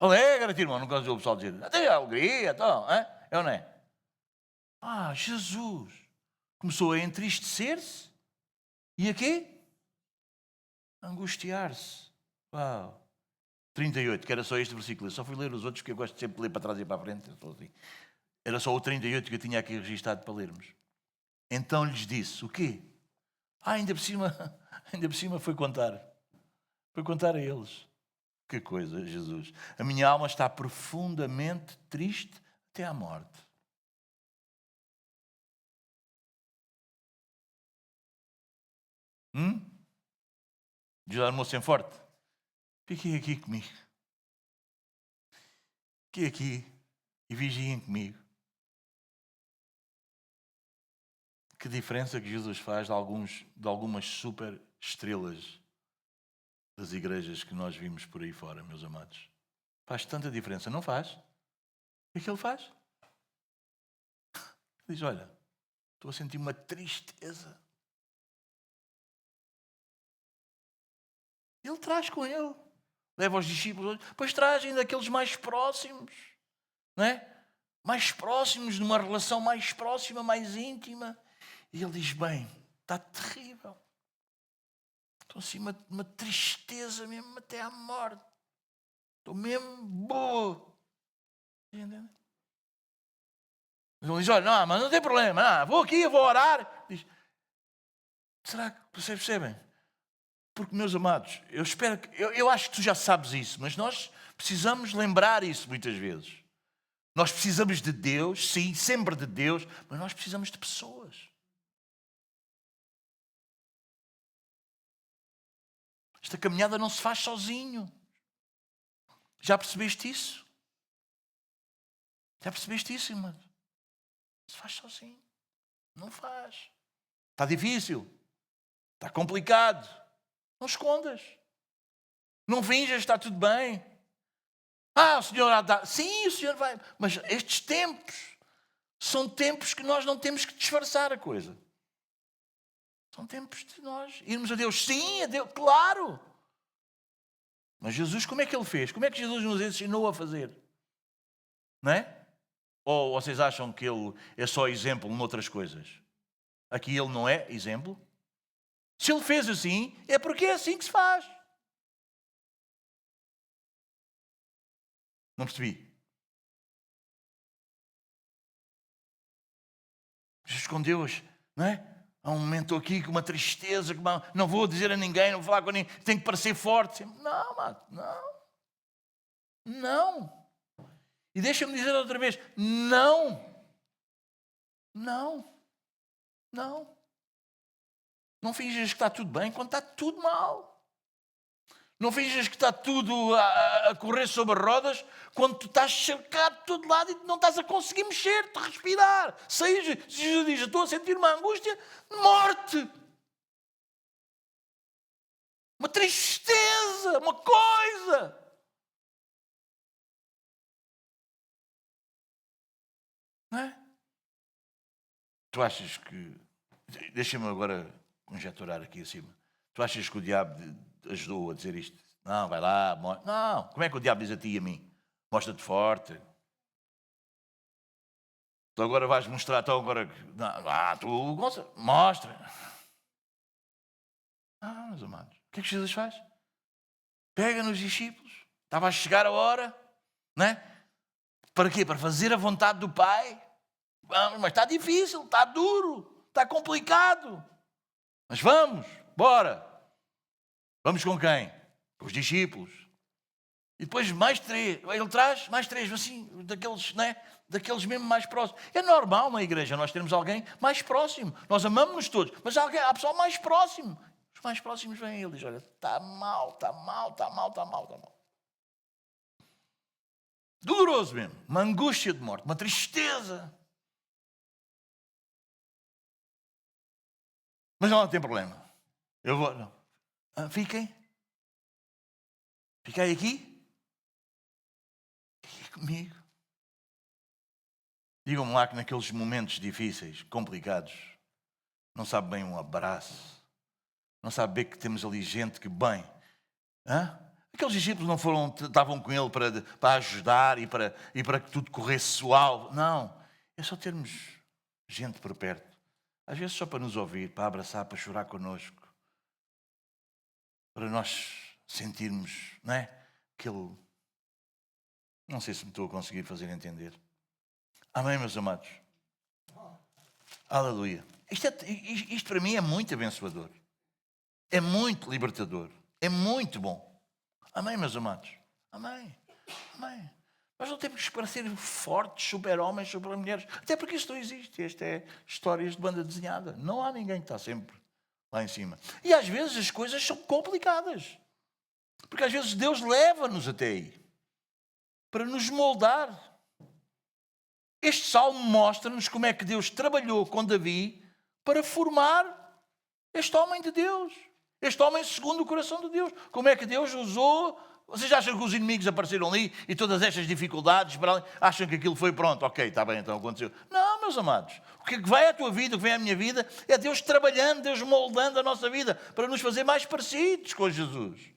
Alegra-te, irmão, nunca ouviu o pessoal dizer, até alegria, então, é ou não é? Jesus! Começou a entristecer-se e a quê? Angustiar-se. Uau! 38, que era só este versículo. Eu só fui ler os outros, porque eu gosto sempre de ler para trás e para a frente. Assim. Era só o 38 que eu tinha aqui registado para lermos. Então lhes disse, o quê? Ainda por cima foi contar. Foi contar a eles. Que coisa, Jesus. A minha alma está profundamente triste até à morte. Diz lá, moço, em forte. Fiquem aqui comigo. Fiquem aqui e vigiem comigo. Que diferença que Jesus faz de algumas super estrelas das igrejas que nós vimos por aí fora, meus amados. Faz tanta diferença, não faz? O que é que ele faz? Diz, olha, estou a sentir uma tristeza. Ele traz com ele. Leva os discípulos, depois traz ainda aqueles mais próximos, não é? Mais próximos, numa relação mais próxima, mais íntima. E ele diz, bem, está terrível. Estou assim uma tristeza mesmo até à morte. Estou mesmo boa. Entende? Ele diz, olha, mas não tem problema, não, vou aqui, eu vou orar. Diz, será que vocês percebem? Porque, meus amados, eu acho que tu já sabes isso, mas nós precisamos lembrar isso muitas vezes. Nós precisamos de Deus, sim, sempre de Deus, mas nós precisamos de pessoas. Esta caminhada não se faz sozinho. Já percebeste isso? Já percebeste isso, irmão? Se faz sozinho. Não faz. Está difícil. Está complicado. Não escondas. Não finjas que está tudo bem. O Senhor há de dar. Sim, o Senhor vai. Mas estes tempos são tempos que nós não temos que disfarçar a coisa. São tempos de nós irmos a Deus. Sim, a Deus, claro. Mas Jesus, como é que ele fez? Como é que Jesus nos ensinou a fazer? Não é? Ou vocês acham que ele é só exemplo noutras coisas? Aqui ele não é exemplo? Se ele fez assim, é porque é assim que se faz. Não percebi. Jesus com Deus, não é? Há um momento aqui com uma tristeza, que não vou dizer a ninguém, não vou falar com ninguém, tenho que parecer forte. Não, mano, não. Não. E deixa-me dizer outra vez, não. Não. Não. Não finjas que está tudo bem quando está tudo mal. Não finjas que está tudo a correr sobre rodas quando tu estás cercado de todo lado e não estás a conseguir mexer-te, respirar. Se Jesus diz, estou a sentir uma angústia, morte. Uma tristeza, uma coisa. Não é? Tu achas que... Deixa-me agora conjecturar aqui acima. Tu achas que o diabo ajudou a dizer isto? Não, vai lá. Não, como é que o diabo diz a ti e a mim? Mostra-te forte. Tu agora vais mostrar, tu agora... tu mostra. Meus amados, o que é que Jesus faz? Pega nos discípulos. Estava a chegar a hora, não é? Para quê? Para fazer a vontade do Pai. Mas está difícil, está duro, está complicado. Mas vamos, bora. Vamos com quem? Com os discípulos. E depois mais 3. Ele traz mais 3, assim, daqueles, não é? Daqueles mesmo mais próximos. É normal na igreja nós termos alguém mais próximo. Nós amamos-nos todos, mas há pessoal mais próximo. Os mais próximos vêm e ele diz, olha, está mal, está mal, está mal, está mal, está mal. Doloroso mesmo. Uma angústia de morte, uma tristeza. Mas não tem problema. Eu vou... Não. Fiquem. Fiquei aqui. Fiquem comigo. Digam-me lá que naqueles momentos difíceis, complicados, não sabe bem um abraço, não sabe bem que temos ali gente que bem. Hã? Aqueles discípulos não estavam com ele para ajudar e para que tudo corresse suave. Não, é só termos gente por perto. Às vezes só para nos ouvir, para abraçar, para chorar connosco. Para nós sentirmos, não é? Aquele... Não sei se me estou a conseguir fazer entender. Amém, meus amados? Aleluia. Isto para mim é muito abençoador. É muito libertador. É muito bom. Amém, meus amados? Amém. Amém. Nós não temos que parecer fortes, super-homens, super-mulheres. Até porque isto não existe. Isto é histórias de banda desenhada. Não há ninguém que está sempre lá em cima. E às vezes as coisas são complicadas. Porque às vezes Deus leva-nos até aí. Para nos moldar. Este salmo mostra-nos como é que Deus trabalhou com Davi para formar este homem de Deus. Este homem segundo o coração de Deus. Como é que Deus usou... Vocês acham que os inimigos apareceram ali e todas estas dificuldades para ali, acham que aquilo foi pronto? Ok, está bem, então aconteceu. Não, meus amados. O que vai à tua vida, o que vem à minha vida, é Deus trabalhando, Deus moldando a nossa vida para nos fazer mais parecidos com Jesus.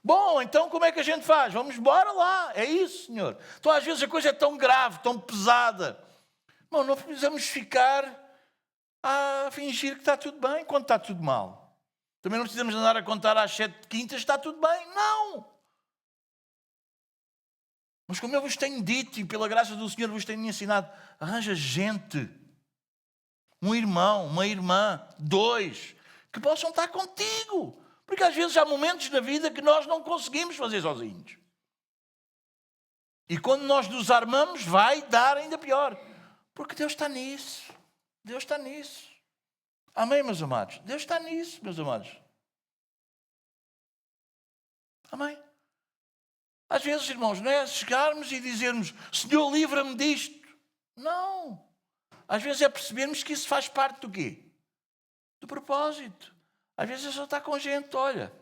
Bom, então como é que a gente faz? Vamos embora lá. É isso, Senhor. Então às vezes a coisa é tão grave, tão pesada. Bom, não precisamos ficar a fingir que está tudo bem quando está tudo mal. Também não precisamos andar a contar às 7 quintas, está tudo bem. Não! Mas como eu vos tenho dito, e pela graça do Senhor vos tenho ensinado, arranja gente, um irmão, uma irmã, 2, que possam estar contigo. Porque às vezes há momentos na vida que nós não conseguimos fazer sozinhos. E quando nós nos armamos, vai dar ainda pior. Porque Deus está nisso. Deus está nisso. Amém, meus amados? Deus está nisso, meus amados. Amém? Às vezes, irmãos, não é chegarmos e dizermos, Senhor, livra-me disto. Não. Às vezes é percebermos que isso faz parte do quê? Do propósito. Às vezes é só estar com gente, olha.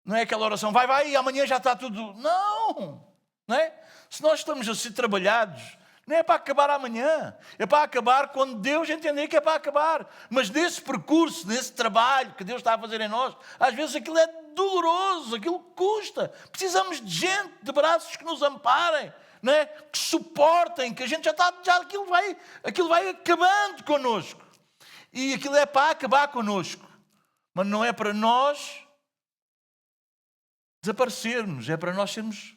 Não é aquela oração, vai, e amanhã já está tudo. Não. Não é? Se nós estamos a ser trabalhados, não é para acabar amanhã. É para acabar quando Deus entender que é para acabar. Mas nesse percurso, nesse trabalho que Deus está a fazer em nós, às vezes aquilo é doloroso, aquilo custa. Precisamos de gente, de braços que nos amparem, não é? Que suportem, que a gente aquilo vai acabando connosco. E aquilo é para acabar connosco. Mas não é para nós desaparecermos, é para nós sermos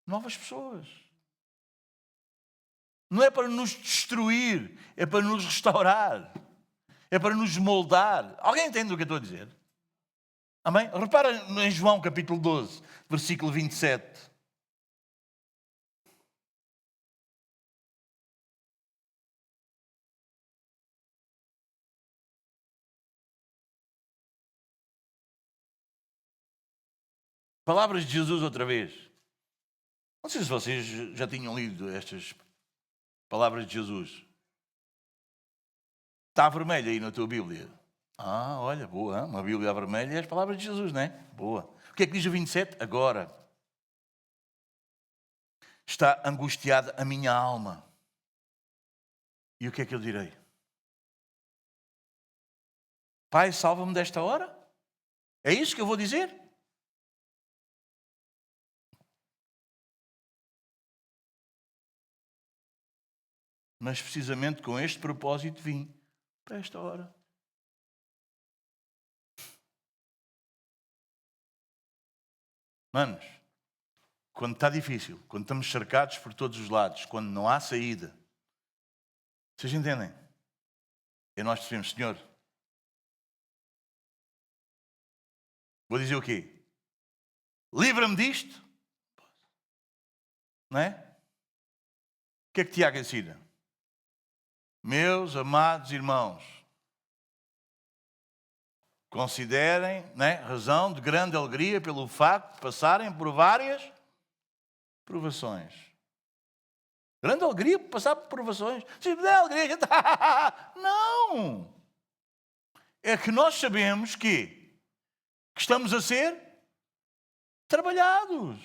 novas pessoas. Não é para nos destruir, é para nos restaurar. É para nos moldar. Alguém entende o que eu estou a dizer? Amém? Repara em João capítulo 12, versículo 27. Palavras de Jesus outra vez. Não sei se vocês já tinham lido estas palavras de Jesus. Está vermelho aí na tua Bíblia. Olha, boa. Uma Bíblia vermelha é as palavras de Jesus, não é? Boa. O que é que diz o 27? Agora está angustiada a minha alma. E o que é que eu direi? Pai, salva-me desta hora? É isso que eu vou dizer? Mas precisamente com este propósito vim para esta hora. Manos, quando está difícil, quando estamos cercados por todos os lados, quando não há saída, vocês entendem? E nós dizemos, Senhor, vou dizer o quê? Livra-me disto? Não é? O que é que Tiago ensina? Meus amados irmãos, considerem, razão de grande alegria pelo facto de passarem por várias provações. Grande alegria por passar por provações. Se me der alegria, gente... Não! É que nós sabemos que estamos a ser trabalhados.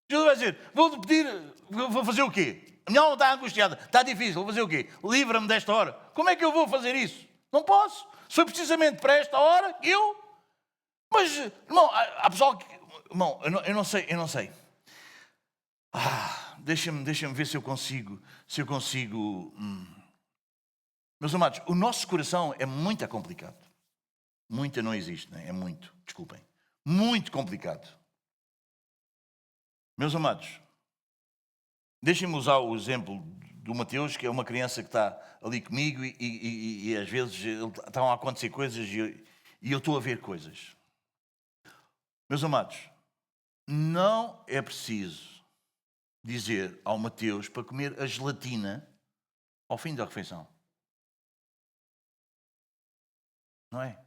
Jesus vai dizer, vou fazer o quê? A minha alma está angustiada, está difícil, vou fazer o quê? Livra-me desta hora. Como é que eu vou fazer isso? Não posso. Se foi precisamente para esta hora, Mas, irmão, há pessoal que... Irmão, eu não sei. Deixa-me ver se eu consigo... Meus amados, o nosso coração é muito complicado. Muita não existe, não é? É muito, desculpem. Muito complicado. Meus amados, deixem-me usar o exemplo do Mateus, que é uma criança que está ali comigo e às vezes estão a acontecer coisas e eu estou a ver coisas. Meus amados, não é preciso dizer ao Mateus para comer a gelatina ao fim da refeição. Não é?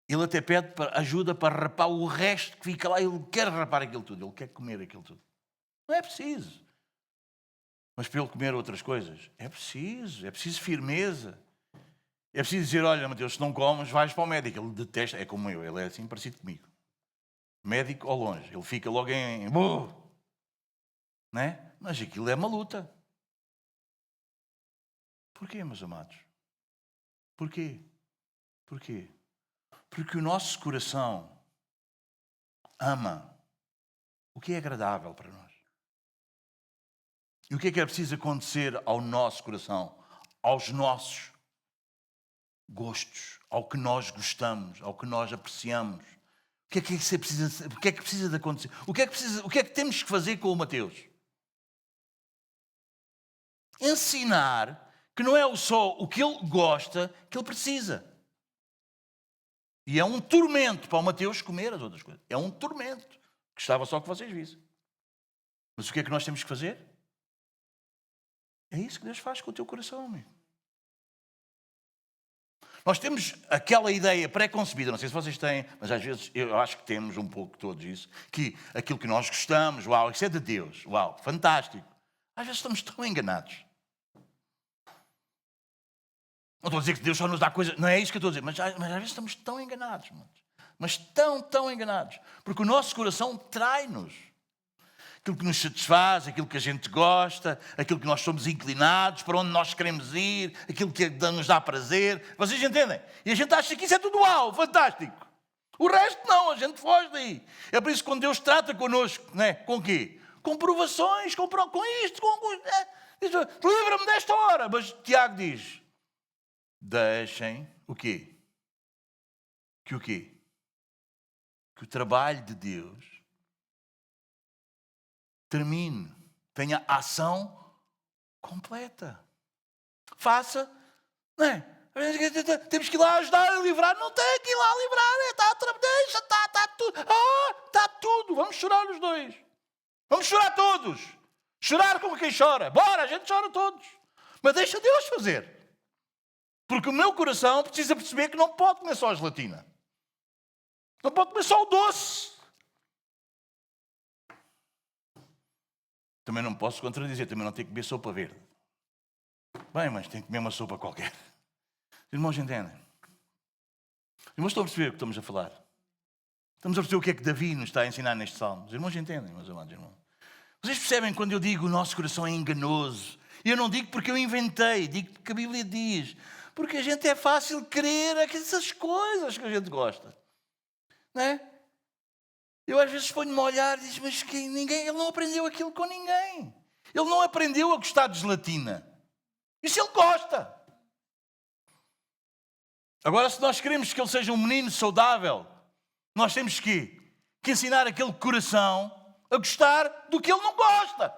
Ele até pede ajuda para rapar o resto que fica lá. Ele quer rapar aquilo tudo. Ele quer comer aquilo tudo. Não é preciso. Mas para ele comer outras coisas, é preciso firmeza. É preciso dizer, olha, Mateus, se não comes, vais para o médico. Ele detesta, é como eu, ele é assim parecido comigo. Médico ao longe, ele fica logo em... Não é? Mas aquilo é uma luta. Porquê, meus amados? Porquê? Porque o nosso coração ama o que é agradável para nós. E o que é preciso acontecer ao nosso coração, aos nossos gostos, ao que nós gostamos, ao que nós apreciamos? O que é que precisa de acontecer? O que é que temos que fazer com o Mateus? Ensinar que não é só o que ele gosta que ele precisa. E é um tormento para o Mateus comer as outras coisas. É um tormento. Gostava só que vocês vissem. Mas o que é que nós temos que fazer? É isso que Deus faz com o teu coração, amigo. Nós temos aquela ideia pré-concebida, não sei se vocês têm, mas às vezes eu acho que temos um pouco todos isso, que aquilo que nós gostamos, uau, isso é de Deus, uau, fantástico. Às vezes estamos tão enganados. Não estou a dizer que Deus só nos dá coisas, não é isso que eu estou a dizer, mas às vezes estamos tão enganados, mas tão enganados, porque o nosso coração trai-nos. Aquilo que nos satisfaz, aquilo que a gente gosta, aquilo que nós somos inclinados, para onde nós queremos ir, aquilo que nos dá prazer. Vocês entendem? E a gente acha que isso é tudo uau, fantástico. O resto não, a gente foge daí. É por isso que quando Deus trata connosco, né? Com quê? Com provações, com isto, livra-me desta hora. Mas Tiago diz, deixem o quê? Que o quê? Que o trabalho de Deus termine, tenha ação completa. Faça, não é? Temos que ir lá ajudar a livrar. Não tem que ir lá livrar. Está tudo. Está tudo. Vamos chorar os dois. Vamos chorar todos. Chorar como quem chora. Bora, a gente chora todos. Mas deixa Deus fazer. Porque o meu coração precisa perceber que não pode comer só a gelatina. Não pode comer só o doce. Também não posso contradizer, também não tenho que beber sopa verde. Bem, mas tenho que comer uma sopa qualquer. Irmãos, entendem? Irmãos, estão a perceber o que estamos a falar? Estamos a perceber o que é que Davi nos está a ensinar neste salmo. Os irmãos entendem, meus amados irmãos? Vocês percebem quando eu digo o nosso coração é enganoso? Eu não digo porque eu inventei, digo porque a Bíblia diz. Porque a gente é fácil crer essas coisas que a gente gosta. Não é? Eu às vezes ponho-me a olhar e digo, mas ele não aprendeu aquilo com ninguém. Ele não aprendeu a gostar de gelatina. Isso ele gosta. Agora, se nós queremos que ele seja um menino saudável, nós temos que ensinar aquele coração a gostar do que ele não gosta.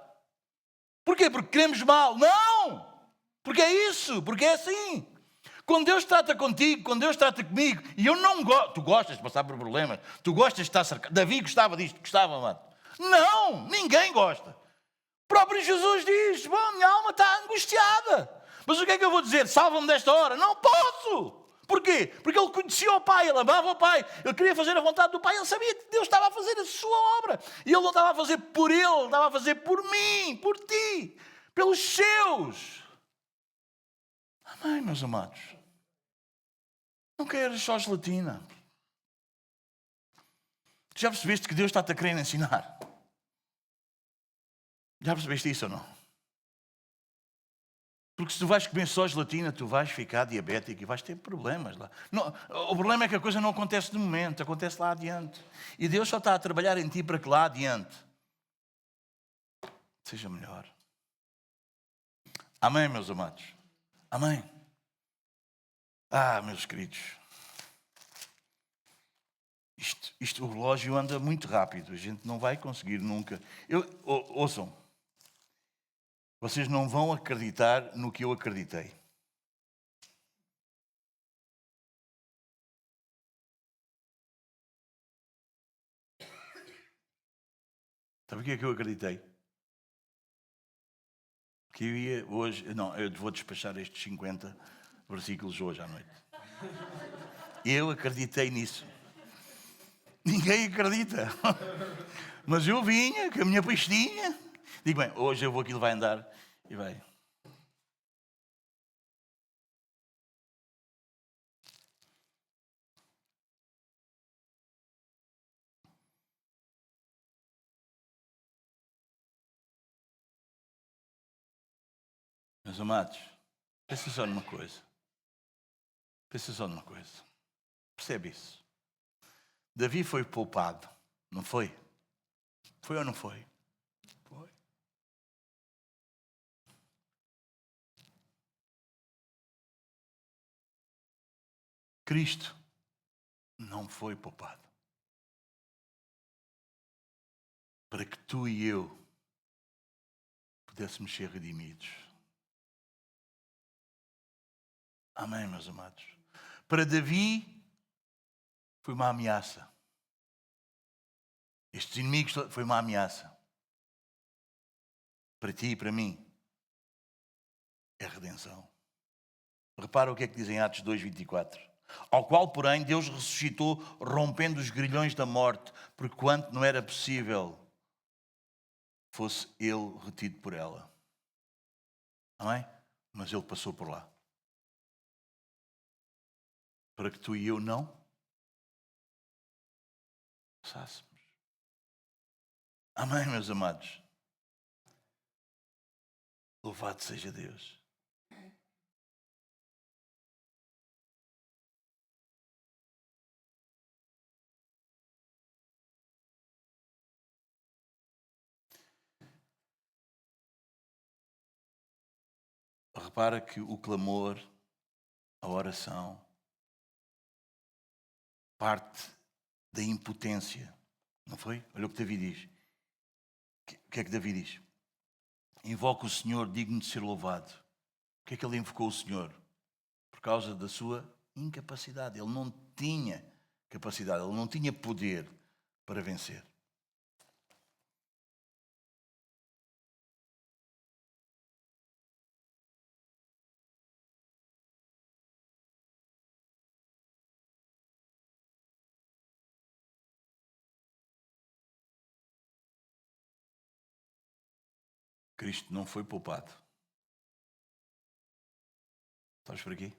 Porquê? Porque queremos mal. Não! Porque é isso, porque é assim. Quando Deus trata contigo, quando Deus trata comigo, e eu não gosto, tu gostas de passar por problemas, tu gostas de estar cercado. Davi gostava disto, gostava, mano. Não, ninguém gosta. O próprio Jesus diz, bom, minha alma está angustiada. Mas o que é que eu vou dizer? Salva-me desta hora. Não posso. Porquê? Porque ele conhecia o Pai, ele amava o Pai, ele queria fazer a vontade do Pai, ele sabia que Deus estava a fazer a sua obra. E ele não estava a fazer por ele, ele estava a fazer por mim, por ti, pelos seus. Amém, meus amados. Não queres só gelatina. Já percebeste que Deus está-te a querer ensinar? Já percebeste isso ou não? Porque se tu vais comer só gelatina, tu vais ficar diabético e vais ter problemas lá. Não, o problema é que a coisa não acontece de momento, acontece lá adiante. E Deus só está a trabalhar em ti para que lá adiante seja melhor. Amém, meus amados? Amém. Meus queridos. Isto, o relógio anda muito rápido. A gente não vai conseguir nunca. Ouçam. Vocês não vão acreditar no que eu acreditei. Sabe o que é que eu acreditei? Que eu ia hoje... Não, eu vou despachar estes 50 versículos hoje à noite. Eu acreditei nisso. Ninguém acredita. Mas eu vinha com a minha pastinha. Digo, bem, hoje eu vou, aquilo vai andar. E vai. Meus amados, pensa só numa coisa. Pensa só numa coisa. Percebe isso? Davi foi poupado, não foi? Foi ou não foi? Foi. Cristo não foi poupado. Para que tu e eu pudéssemos ser redimidos. Amém, meus amados? Para Davi foi uma ameaça. Estes inimigos foi uma ameaça. Para ti e para mim é redenção. Repara o que é que diz em Atos 2:24. Ao qual, porém, Deus ressuscitou, rompendo os grilhões da morte, porque quanto não era possível fosse ele retido por ela. Amém? Mas ele passou por lá. Para que tu e eu não passássemos. Amém, meus amados? Louvado seja Deus. Repara que o clamor, a oração, parte da impotência. Não foi? Olha o que Davi diz. O que é que Davi diz? Invoca o Senhor digno de ser louvado. Por que é que ele invocou o Senhor? Por causa da sua incapacidade. Ele não tinha capacidade, ele não tinha poder para vencer. Cristo não foi poupado. Sabes por quê?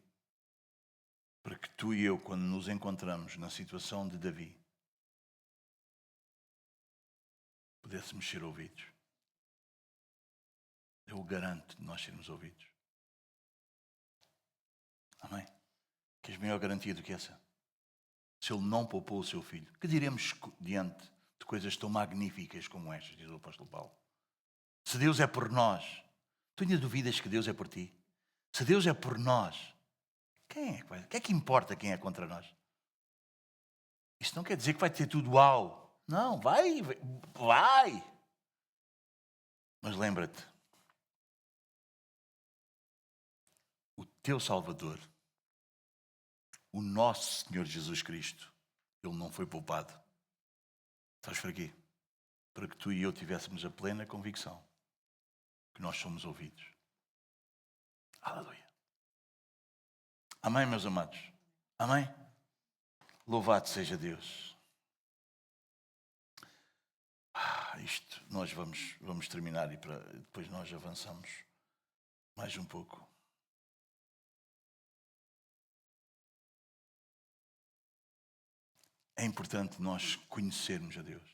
Para que tu e eu, quando nos encontramos na situação de Davi, pudéssemos ser ouvidos. Eu o garanto de nós sermos ouvidos. Amém? Queres maior garantia do que essa? Se ele não poupou o seu filho, que diremos diante de coisas tão magníficas como estas, diz o apóstolo Paulo? Se Deus é por nós, tu ainda duvidas que Deus é por ti? Se Deus é por nós, quem é que vai? O que é que importa quem é contra nós? Isso não quer dizer que vai ter tudo uau. Não, vai. Mas lembra-te, o teu Salvador, o nosso Senhor Jesus Cristo, ele não foi poupado. Sabes para quê? Para que tu e eu tivéssemos a plena convicção que nós somos ouvidos. Aleluia. Amém, meus amados? Amém? Louvado seja Deus. Isto nós vamos terminar e depois nós avançamos mais um pouco. É importante nós conhecermos a Deus.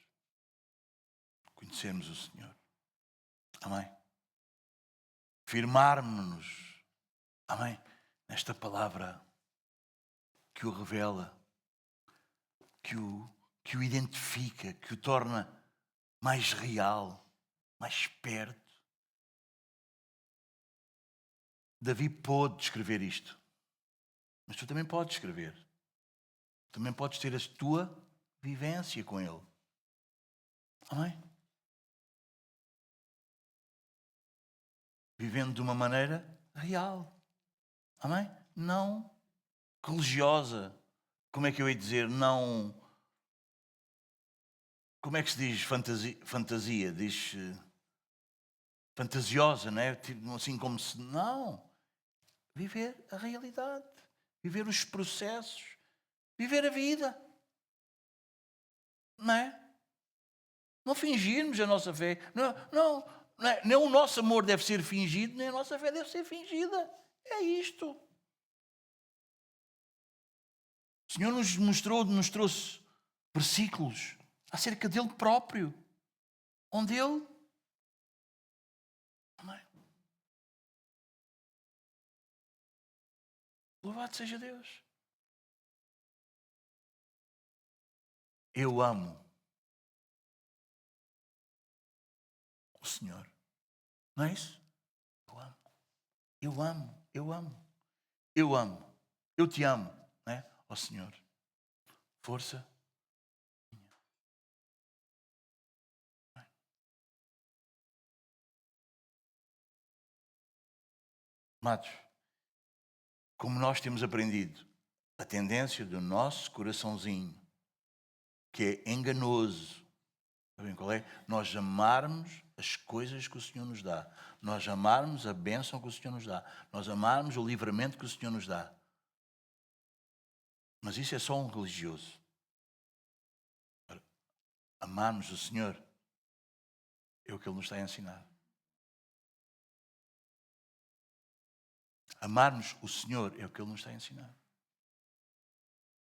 Conhecermos o Senhor. Amém? Firmarmos-nos Amém? Nesta palavra que o revela, que o identifica, que o torna mais real, mais perto. Davi pôde escrever isto, mas tu também podes escrever. Também podes ter a tua vivência com ele. Amém? Vivendo de uma maneira real. Amém? Não religiosa. Como é que eu ia dizer? Não. Como é que se diz fantasia? Diz fantasiosa, não é? Tipo, assim como se. Não. Viver a realidade. Viver os processos. Viver a vida. Não é? Não fingirmos a nossa fé. Nem o nosso amor deve ser fingido, nem a nossa fé deve ser fingida. É isto. O Senhor nos trouxe versículos acerca dele próprio, onde ele. Amém. Louvado seja Deus. Eu amo o Senhor. Não é isso? Eu amo. Eu amo. Eu amo. Eu amo. Eu te amo. Não é? Ó Senhor. Força. Amados, como nós temos aprendido, a tendência do nosso coraçãozinho, que é enganoso, sabem qual é? Nós amarmos as coisas que o Senhor nos dá. Nós amarmos a bênção que o Senhor nos dá. Nós amarmos o livramento que o Senhor nos dá. Mas isso é só um religioso. Amarmos o Senhor é o que Ele nos está a ensinar. Amarmos o Senhor é o que Ele nos está a ensinar.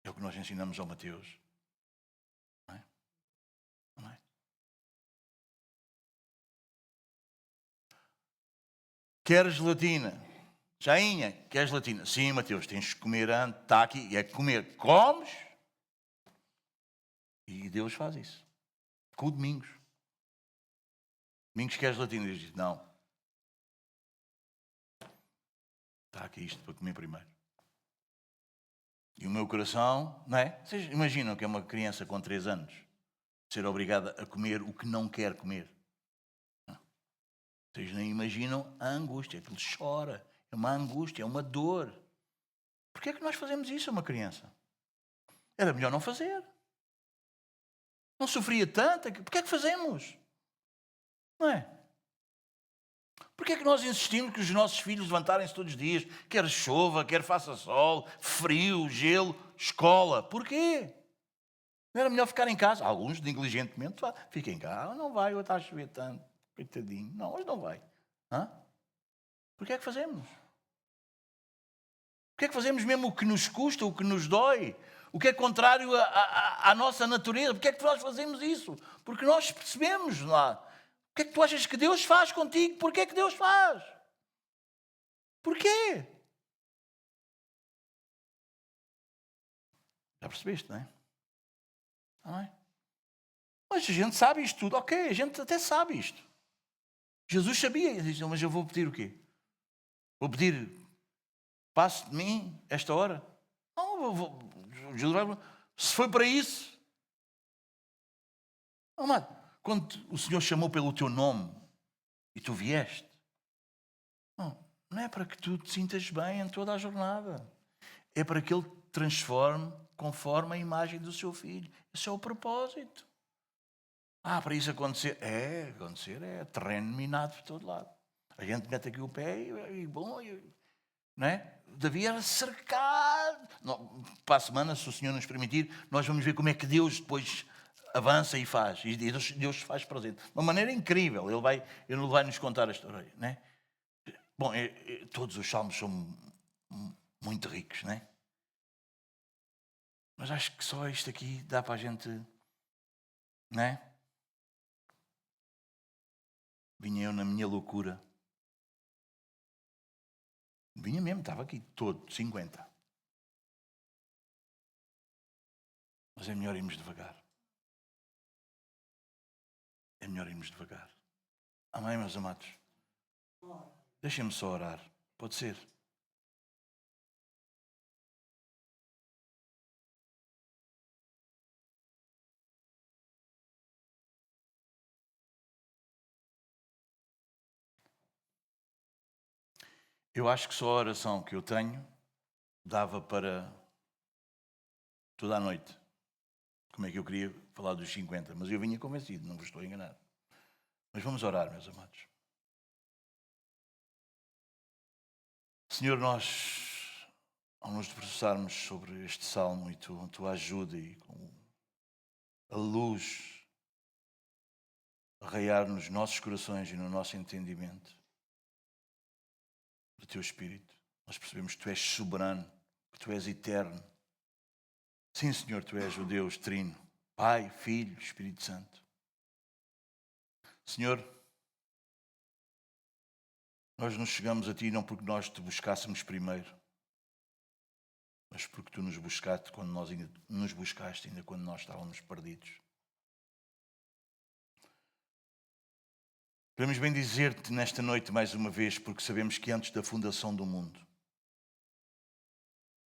É o que nós ensinamos ao Mateus. Não é? Não é? Queres gelatina? Jainha, queres gelatina? Sim, Mateus, tens que comer antes. Está aqui, é comer. Comes? E Deus faz isso. Com o Domingos. Domingos, queres gelatina? Deus diz, não. Está aqui isto para comer primeiro. E o meu coração, não é? Vocês imaginam que é uma criança com 3 anos ser obrigada a comer o que não quer comer? Não. Vocês nem imaginam a angústia, que ele chora. É uma angústia, é uma dor. Porquê é que nós fazemos isso a uma criança? Era melhor não fazer. Não sofria tanto. Porquê é que fazemos? Não é? Porquê é que nós insistimos que os nossos filhos levantarem-se todos os dias, quer chova, quer faça sol, frio, gelo, escola? Porquê? Não era melhor ficar em casa? Alguns, negligentemente, fiquem em casa. Não vai, eu está a chover tanto. Coitadinho. Não, hoje não vai. Hã? Porquê é que fazemos? Porquê é que fazemos mesmo o que nos custa, o que nos dói? O que é contrário à nossa natureza? Porquê é que nós fazemos isso? Porque nós percebemos lá. O que é que tu achas que Deus faz contigo? Porquê é que Deus faz? Porquê? Já percebeste, não é? Não é? Mas a gente sabe isto tudo. Ok, a gente até sabe isto. Jesus sabia. Ele disse, mas eu vou pedir o quê? Vou pedir, passe de mim esta hora? Não, Jesus vai, se foi para isso. Amado, quando o Senhor chamou pelo teu nome e tu vieste, não é para que tu te sintas bem em toda a jornada. É para que Ele te transforme conforme a imagem do seu Filho. Esse é o propósito. Para isso acontecer? Acontecer é terreno minado por todo lado. A gente mete aqui o pé não é? Davi era cercado. Não, para a semana, se o Senhor nos permitir, nós vamos ver como é que Deus depois avança e faz. E Deus faz presente. De uma maneira incrível. Ele vai nos contar a história. Não é? Bom, todos os salmos são muito ricos, não é? Mas acho que só isto aqui dá para a gente, não é? Vinha eu na minha loucura Vinha mesmo, estava aqui todo, 50. Mas é melhor irmos devagar. É melhor irmos devagar. Amém, meus amados? Deixem-me só orar. Pode ser? Eu acho que só a oração que eu tenho dava para toda a noite. Como é que eu queria falar dos 50? Mas eu vinha convencido, não vos estou a enganar. Mas vamos orar, meus amados. Senhor, nós, ao nos debruçarmos sobre este salmo e tua ajuda e com a luz a raiar nos nossos corações e no nosso entendimento do teu Espírito, nós percebemos que tu és soberano, que tu és eterno. Sim, Senhor, tu és o Deus Trino, Pai, Filho, Espírito Santo. Senhor, nós nos chegamos a ti não porque nós te buscássemos primeiro, mas porque tu nos buscaste quando nós ainda nos buscaste, ainda quando nós estávamos perdidos. Queremos bem dizer-te nesta noite mais uma vez, porque sabemos que antes da fundação do mundo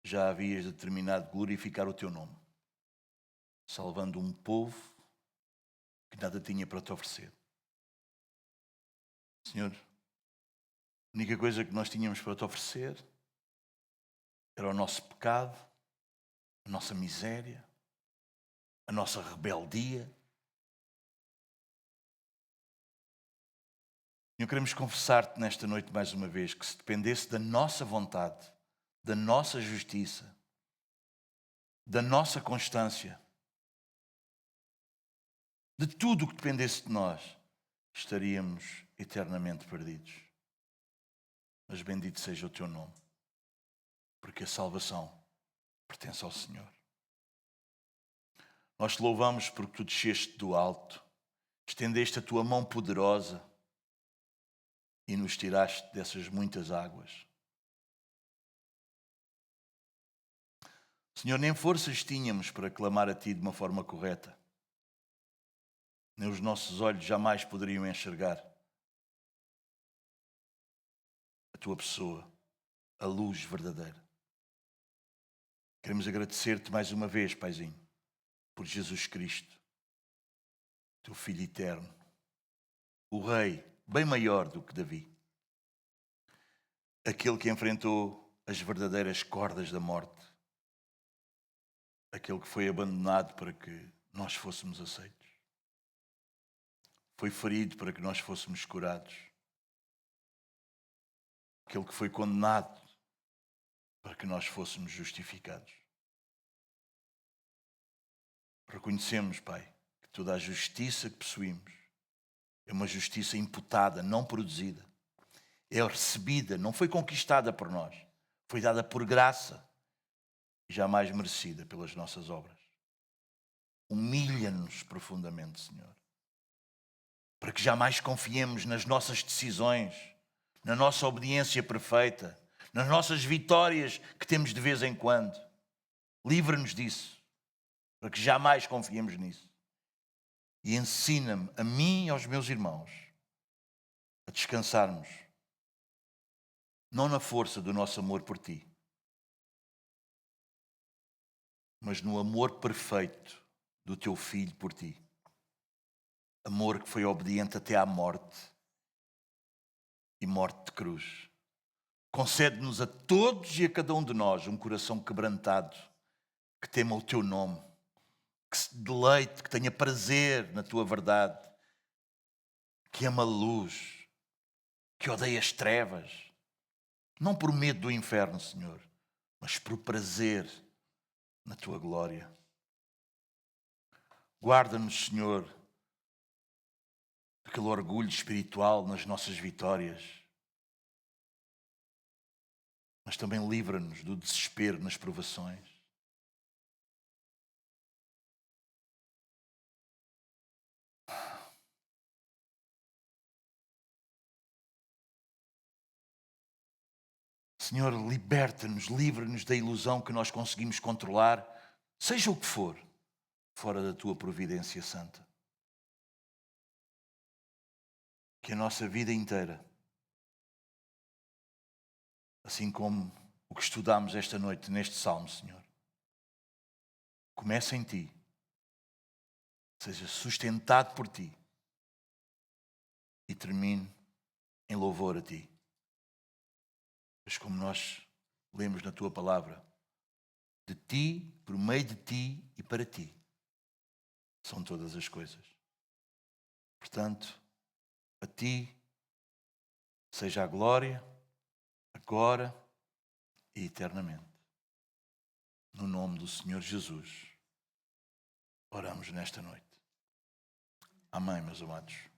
já havias determinado glorificar o teu nome, salvando um povo que nada tinha para te oferecer. Senhor, a única coisa que nós tínhamos para te oferecer era o nosso pecado, a nossa miséria, a nossa rebeldia. Senhor, queremos confessar-te nesta noite mais uma vez que se dependesse da nossa vontade, da nossa justiça, da nossa constância, de tudo o que dependesse de nós, estaríamos eternamente perdidos. Mas bendito seja o teu nome, porque a salvação pertence ao Senhor. Nós te louvamos porque tu desceste do alto, estendeste a tua mão poderosa e nos tiraste dessas muitas águas. Senhor, nem forças tínhamos para clamar a ti de uma forma correta. Nem os nossos olhos jamais poderiam enxergar a tua pessoa, a luz verdadeira. Queremos agradecer-te mais uma vez, Paizinho, por Jesus Cristo, teu Filho eterno, o Rei bem maior do que Davi, aquele que enfrentou as verdadeiras cordas da morte, aquele que foi abandonado para que nós fôssemos aceitos, foi ferido para que nós fôssemos curados, aquele que foi condenado para que nós fôssemos justificados. Reconhecemos, Pai, que toda a justiça que possuímos é uma justiça imputada, não produzida. É recebida, não foi conquistada por nós. Foi dada por graça e jamais merecida pelas nossas obras. Humilha-nos profundamente, Senhor, para que jamais confiemos nas nossas decisões, na nossa obediência perfeita, nas nossas vitórias que temos de vez em quando. Livra-nos disso, para que jamais confiemos nisso. E ensina-me, a mim e aos meus irmãos, a descansarmos, não na força do nosso amor por ti, mas no amor perfeito do teu Filho por ti. Amor que foi obediente até à morte e morte de cruz. Concede-nos a todos e a cada um de nós um coração quebrantado, que tema o teu nome, que se deleite, que tenha prazer na tua verdade, que ama a luz, que odeia as trevas, não por medo do inferno, Senhor, mas por prazer na tua glória. Guarda-nos, Senhor, daquele orgulho espiritual nas nossas vitórias, mas também livra-nos do desespero nas provações. Senhor, liberta-nos, livra-nos da ilusão que nós conseguimos controlar, seja o que for, fora da tua providência santa. Que a nossa vida inteira, assim como o que estudamos esta noite neste Salmo, Senhor, comece em Ti, seja sustentado por Ti e termine em louvor a Ti. Mas como nós lemos na Tua Palavra, de Ti, por meio de Ti e para Ti, são todas as coisas. Portanto, a Ti seja a glória, agora e eternamente. No nome do Senhor Jesus, oramos nesta noite. Amém, meus amados.